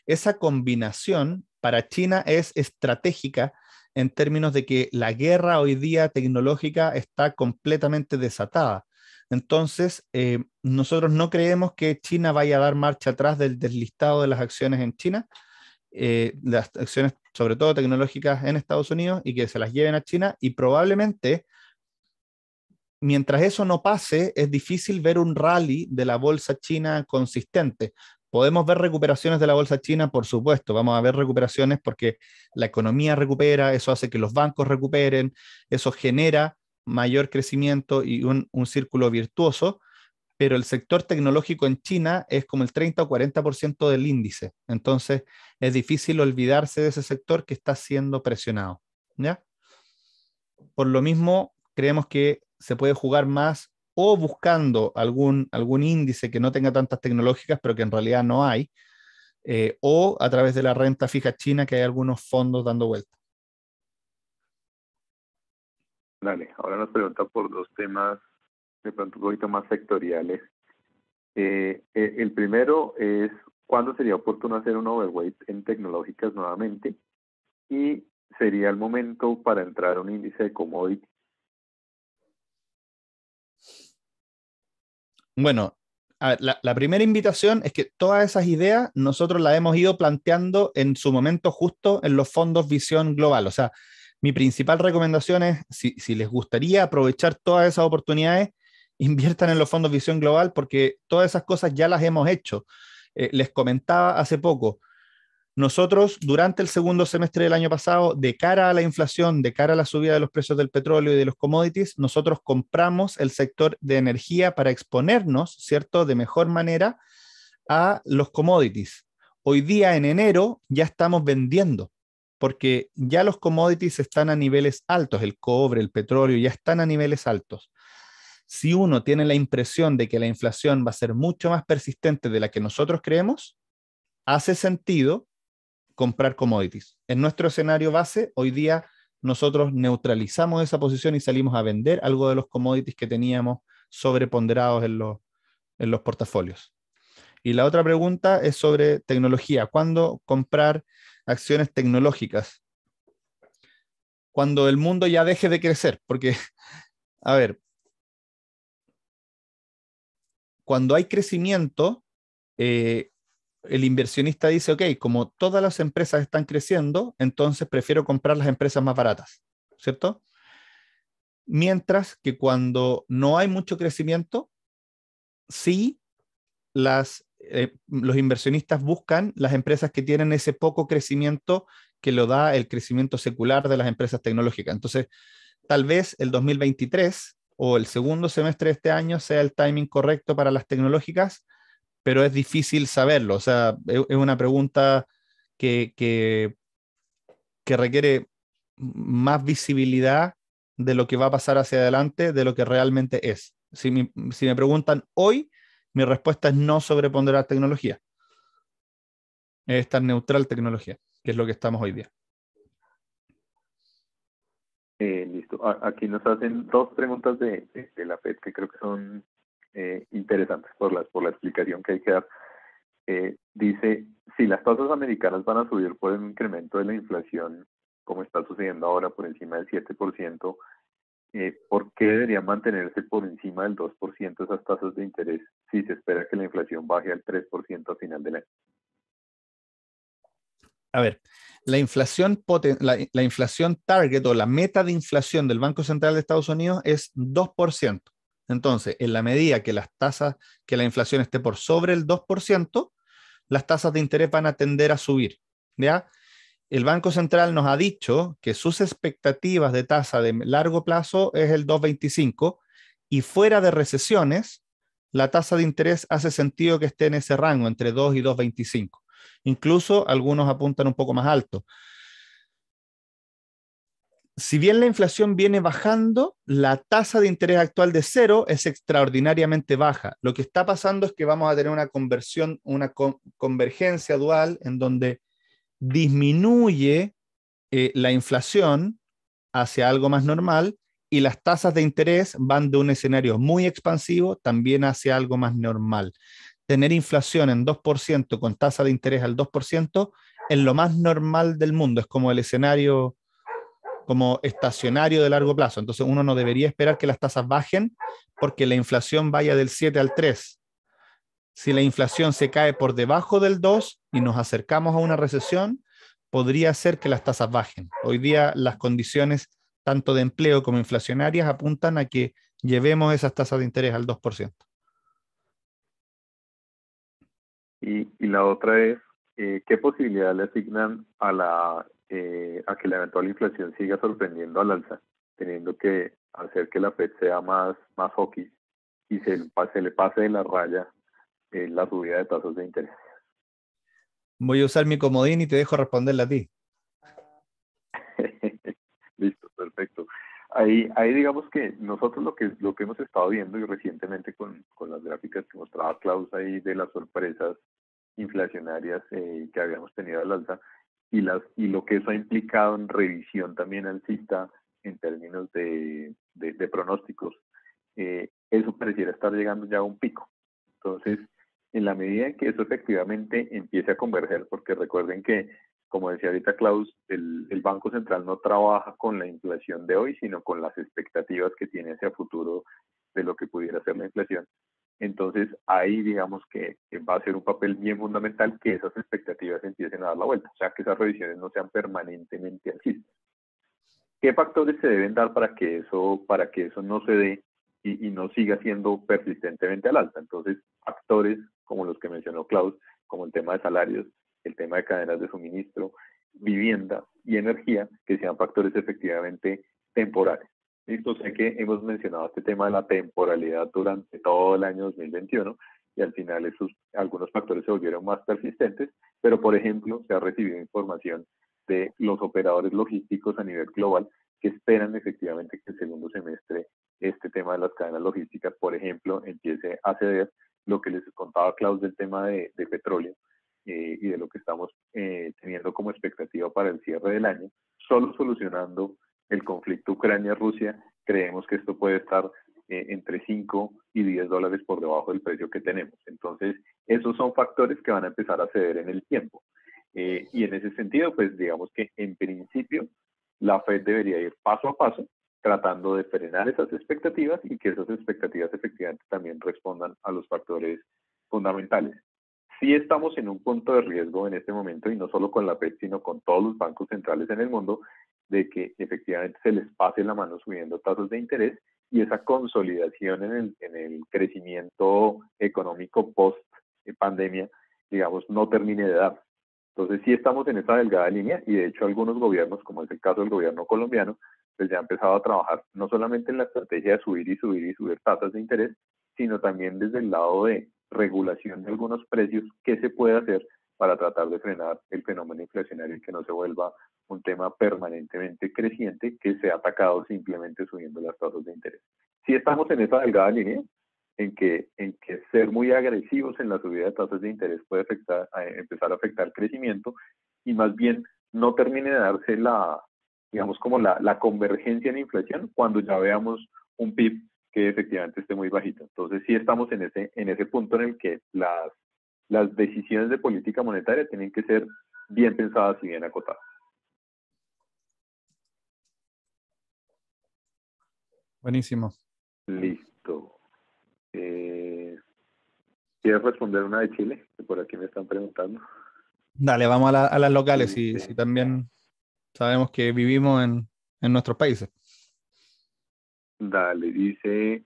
Esa combinación para China es estratégica en términos de que la guerra hoy día tecnológica está completamente desatada. Entonces, nosotros no creemos que China vaya a dar marcha atrás del deslistado de las acciones en China, las acciones sobre todo tecnológicas en Estados Unidos, y que se las lleven a China, y probablemente mientras eso no pase, es difícil ver un rally de la bolsa china consistente. Podemos ver recuperaciones de la bolsa china, por supuesto, vamos a ver recuperaciones porque la economía recupera, eso hace que los bancos recuperen, eso genera mayor crecimiento y un círculo virtuoso, pero el sector tecnológico en China es como el 30 o 40% del índice. Entonces, es difícil olvidarse de ese sector que está siendo presionado. ¿Ya? Por lo mismo, creemos que se puede jugar más o buscando algún índice que no tenga tantas tecnológicas, pero que en realidad no hay, o a través de la renta fija china, que hay algunos fondos dando vuelta. Dale, ahora nos pregunta por dos temas de pronto un poquito más sectoriales. El primero es, ¿cuándo sería oportuno hacer un overweight en tecnológicas nuevamente? Y sería el momento para entrar a un índice de commodity. Bueno, a ver, la primera invitación es que todas esas ideas nosotros las hemos ido planteando en su momento justo en los fondos Visión Global. O sea, mi principal recomendación es, si les gustaría aprovechar todas esas oportunidades, inviertan en los fondos Visión Global porque todas esas cosas ya las hemos hecho. Les comentaba hace poco, nosotros, durante el segundo semestre del año pasado, de cara a la inflación, de cara a la subida de los precios del petróleo y de los commodities, nosotros compramos el sector de energía para exponernos, ¿cierto?, de mejor manera a los commodities. Hoy día, en enero, ya estamos vendiendo, porque ya los commodities están a niveles altos, el cobre, el petróleo, ya están a niveles altos. Si uno tiene la impresión de que la inflación va a ser mucho más persistente de la que nosotros creemos, hace sentido comprar commodities. En nuestro escenario base, hoy día nosotros neutralizamos esa posición y salimos a vender algo de los commodities que teníamos sobreponderados en los portafolios. Y la otra pregunta es sobre tecnología. ¿Cuándo comprar acciones tecnológicas? Cuando el mundo ya deje de crecer. Porque, a ver, cuando hay crecimiento, el inversionista dice, ok, como todas las empresas están creciendo, entonces prefiero comprar las empresas más baratas, ¿cierto? Mientras que cuando no hay mucho crecimiento, sí los inversionistas buscan las empresas que tienen ese poco crecimiento que lo da el crecimiento secular de las empresas tecnológicas. Entonces, tal vez el 2023 o el segundo semestre de este año sea el timing correcto para las tecnológicas, pero es difícil saberlo. O sea, es una pregunta que, que, que requiere más visibilidad de lo que va a pasar hacia adelante de lo que realmente es. Si me preguntan hoy, mi respuesta es no sobreponderar tecnología. Es estar neutral tecnología, que es lo que estamos hoy día. Listo. Aquí nos hacen dos preguntas de la FED que creo que son interesantes por la explicación que hay que dar. Dice, si las tasas americanas van a subir por el incremento de la inflación, como está sucediendo ahora por encima del 7%, ¿por qué deberían mantenerse por encima del 2% esas tasas de interés si se espera que la inflación baje al 3% a final del año? A ver, la inflación target o la meta de inflación del Banco Central de Estados Unidos es 2%. Entonces, en la medida que que la inflación esté por sobre el 2%, las tasas de interés van a tender a subir, ¿ya? El Banco Central nos ha dicho que sus expectativas de tasa de largo plazo es el 2,25 y fuera de recesiones, la tasa de interés hace sentido que esté en ese rango, entre 2 y 2,25. Incluso algunos apuntan un poco más alto. Si bien la inflación viene bajando, la tasa de interés actual de cero es extraordinariamente baja. Lo que está pasando es que vamos a tener una convergencia dual en donde disminuye la inflación hacia algo más normal y las tasas de interés van de un escenario muy expansivo también hacia algo más normal. Tener inflación en 2% con tasa de interés al 2% es lo más normal del mundo, es como el escenario como estacionario de largo plazo. Entonces uno no debería esperar que las tasas bajen porque la inflación vaya del 7 al 3. Si la inflación se cae por debajo del 2 y nos acercamos a una recesión, podría ser que las tasas bajen. Hoy día las condiciones tanto de empleo como inflacionarias apuntan a que llevemos esas tasas de interés al 2%. Y la otra es, ¿qué posibilidad le asignan a que la eventual inflación siga sorprendiendo al alza, teniendo que hacer que la Fed sea más hawkish y se le pase de la raya la subida de tasas de interés? Voy a usar mi comodín y te dejo responderle a ti. Listo, perfecto. Ahí digamos que nosotros lo que hemos estado viendo y recientemente con las gráficas que mostraba Klaus ahí de las sorpresas inflacionarias que habíamos tenido al alza y lo que eso ha implicado en revisión también alcista en términos de pronósticos, eso pareciera estar llegando ya a un pico. Entonces, en la medida en que eso efectivamente empiece a converger, porque recuerden que, como decía ahorita Klaus, el Banco Central no trabaja con la inflación de hoy, sino con las expectativas que tiene hacia futuro de lo que pudiera ser la inflación. Entonces, ahí digamos que va a ser un papel bien fundamental que esas expectativas empiecen a dar la vuelta, o sea, que esas revisiones no sean permanentemente alcistas. ¿Qué factores se deben dar para que eso no se dé y no siga siendo persistentemente al alza? Entonces, factores como los que mencionó Klaus, como el tema de salarios, el tema de cadenas de suministro, vivienda y energía, que sean factores efectivamente temporales. Listo, sé que hemos mencionado este tema de la temporalidad durante todo el año 2021 y al final algunos factores se volvieron más persistentes, pero por ejemplo se ha recibido información de los operadores logísticos a nivel global que esperan efectivamente que el segundo semestre este tema de las cadenas logísticas, por ejemplo, empiece a ceder. Lo que les contaba Klaus del tema de petróleo y de lo que estamos teniendo como expectativa para el cierre del año, solo solucionando el conflicto Ucrania-Rusia, creemos que esto puede estar entre 5 y 10 dólares por debajo del precio que tenemos. Entonces, esos son factores que van a empezar a ceder en el tiempo. Y en ese sentido, pues digamos que en principio la Fed debería ir paso a paso tratando de frenar esas expectativas y que esas expectativas efectivamente también respondan a los factores fundamentales. Sí estamos en un punto de riesgo en este momento, y no solo con la Fed, sino con todos los bancos centrales en el mundo, de que efectivamente se les pase la mano subiendo tasas de interés y esa consolidación en el crecimiento económico post pandemia, digamos, no termine de dar. Entonces sí estamos en esa delgada línea y de hecho algunos gobiernos, como es el caso del gobierno colombiano, pues ya ha empezado a trabajar no solamente en la estrategia de subir y subir y subir tasas de interés, sino también desde el lado de regulación de algunos precios, qué se puede hacer para tratar de frenar el fenómeno inflacionario y que no se vuelva un tema permanentemente creciente que sea atacado simplemente subiendo las tasas de interés. Sí estamos en esa delgada línea, en que ser muy agresivos en la subida de tasas de interés puede empezar a afectar el crecimiento y más bien no termine de darse digamos, como la convergencia en inflación cuando ya veamos un PIB que efectivamente esté muy bajito. Entonces sí estamos en ese punto en el que las decisiones de política monetaria tienen que ser bien pensadas y bien acotadas. Buenísimo. Listo. ¿Quieres responder una de Chile? Que por aquí me están preguntando. Dale, vamos a las locales y Dice, si también sabemos que vivimos en nuestros países. dale, dice,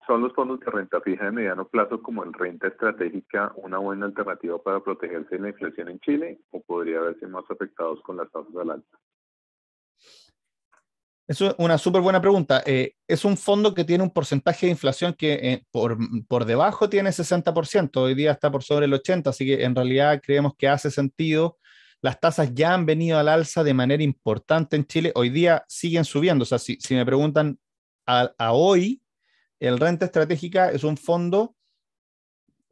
¿son los fondos de renta fija de mediano plazo como el renta estratégica una buena alternativa para protegerse de la inflación en Chile o podría verse más afectados con las tasas al alza? Eso es una súper buena pregunta. Es un fondo que tiene un porcentaje de inflación que por debajo tiene 60%, hoy día está por sobre el 80%, así que en realidad creemos que hace sentido. Las tasas ya han venido al alza de manera importante en Chile, hoy día siguen subiendo. O sea, si me preguntan a hoy, el renta estratégica es un fondo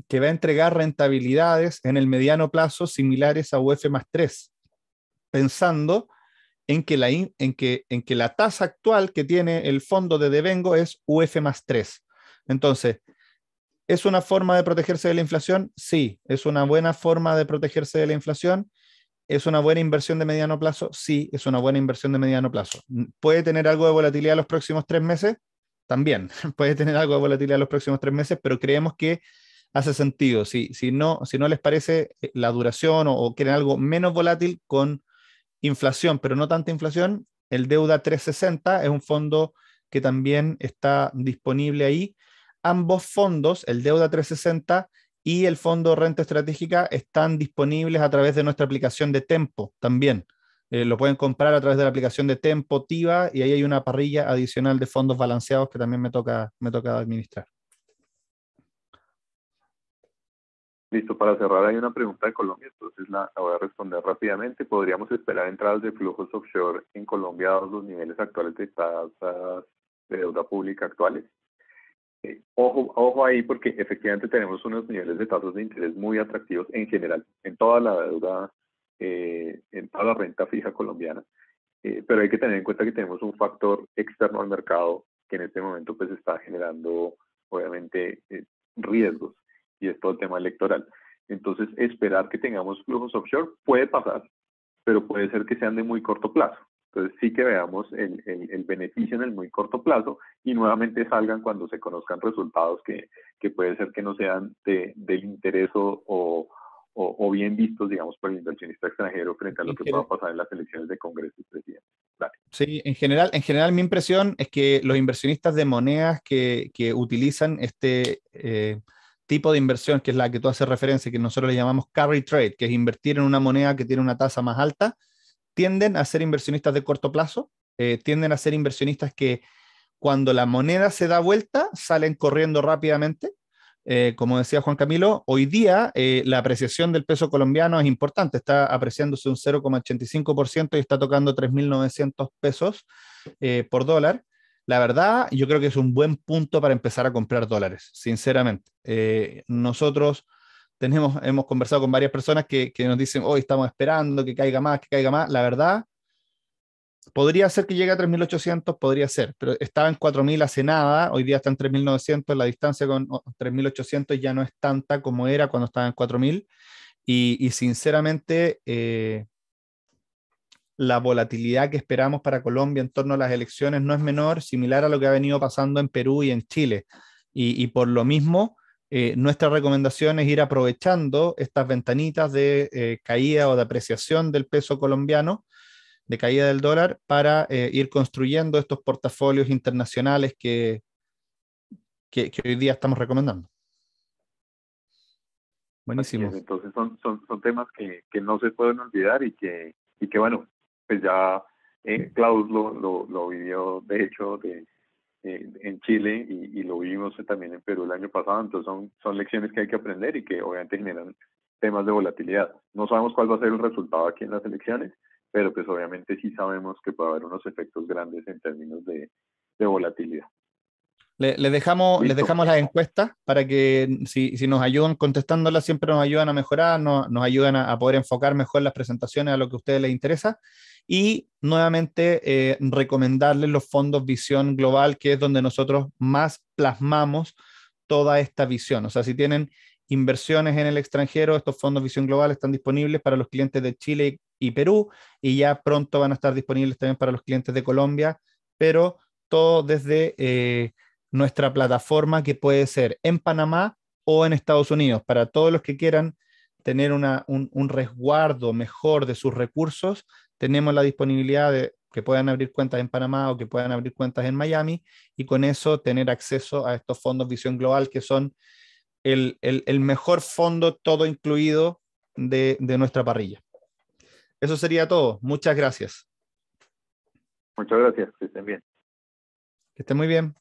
que va a entregar rentabilidades en el mediano plazo similares a UF más 3, pensando en que la tasa actual que tiene el fondo de devengo es UF más 3. Entonces, ¿es una forma de protegerse de la inflación? Sí. ¿Es una buena forma de protegerse de la inflación? ¿Es una buena inversión de mediano plazo? Sí, es una buena inversión de mediano plazo. ¿Puede tener algo de volatilidad los próximos 3 meses? También puede tener algo de volatilidad los próximos 3 meses, pero creemos que hace sentido. Si no les parece la duración o quieren algo menos volátil con inflación, pero no tanta inflación, el Deuda 360 es un fondo que también está disponible ahí. Ambos fondos, el Deuda 360 y el Fondo Renta Estratégica, están disponibles a través de nuestra aplicación de Tempo también. Lo pueden comprar a través de la aplicación de Tempo Tiva y ahí hay una parrilla adicional de fondos balanceados que también me toca administrar. Listo, para cerrar hay una pregunta de Colombia, entonces la voy a responder rápidamente. ¿Podríamos esperar entradas de flujos offshore en Colombia dados los niveles actuales de tasas de deuda pública actuales? Ojo ahí porque efectivamente tenemos unos niveles de tasas de interés muy atractivos en general, en toda la deuda, en toda la renta fija colombiana, pero hay que tener en cuenta que tenemos un factor externo al mercado que en este momento pues está generando obviamente riesgos y es todo el tema electoral. Entonces esperar que tengamos flujos offshore puede pasar, pero puede ser que sean de muy corto plazo. Entonces sí que veamos el beneficio en el muy corto plazo y nuevamente salgan cuando se conozcan resultados que puede ser que no sean del interés o bien vistos, digamos, por el inversionista extranjero frente a lo que pueda pasar en las elecciones de Congreso y presidente. Dale. Sí, en general mi impresión es que los inversionistas de monedas que utilizan este tipo de inversión, que es la que tú haces referencia, que nosotros le llamamos carry trade, que es invertir en una moneda que tiene una tasa más alta, tienden a ser inversionistas de corto plazo, tienden a ser inversionistas que cuando la moneda se da vuelta salen corriendo rápidamente. Como decía Juan Camilo, hoy día la apreciación del peso colombiano es importante, está apreciándose un 0,85% y está tocando 3.900 pesos por dólar. La verdad, yo creo que es un buen punto para empezar a comprar dólares, sinceramente. Nosotros hemos conversado con varias personas que nos dicen, hoy estamos esperando que caiga más, que caiga más. La verdad, podría ser que llegue a 3.800, podría ser, pero estaba en 4.000 hace nada, hoy día está en 3.900, la distancia con 3.800 ya no es tanta como era cuando estaba en 4.000, y sinceramente la volatilidad que esperamos para Colombia en torno a las elecciones no es menor, similar a lo que ha venido pasando en Perú y en Chile, y por lo mismo nuestra recomendación es ir aprovechando estas ventanitas de caída o de apreciación del peso colombiano, de caída del dólar, para ir construyendo estos portafolios internacionales que hoy día estamos recomendando. Así Buenísimo. es, entonces son temas que no se pueden olvidar y que bueno, pues ya Klaus lo vivió de hecho en Chile y lo vimos también en Perú el año pasado, entonces son lecciones que hay que aprender y que obviamente generan temas de volatilidad. No sabemos cuál va a ser el resultado aquí en las elecciones, pero pues obviamente sí sabemos que puede haber unos efectos grandes en términos de volatilidad. Les Listo. dejamos las encuestas para que si nos ayudan contestándolas, siempre nos ayudan a mejorar, nos ayudan a poder enfocar mejor las presentaciones a lo que a ustedes les interesa. Y nuevamente recomendarles los fondos Visión Global, que es donde nosotros más plasmamos toda esta visión. O sea, si tienen inversiones en el extranjero, estos fondos Visión Global están disponibles para los clientes de Chile y Perú, y ya pronto van a estar disponibles también para los clientes de Colombia, pero todo desde nuestra plataforma, que puede ser en Panamá o en Estados Unidos. Para todos los que quieran tener un resguardo mejor de sus recursos, tenemos la disponibilidad de que puedan abrir cuentas en Panamá o que puedan abrir cuentas en Miami y con eso tener acceso a estos fondos Visión Global, que son el mejor fondo todo incluido de nuestra parrilla. Eso sería todo. Muchas gracias. Muchas gracias, que estén bien. Que estén muy bien.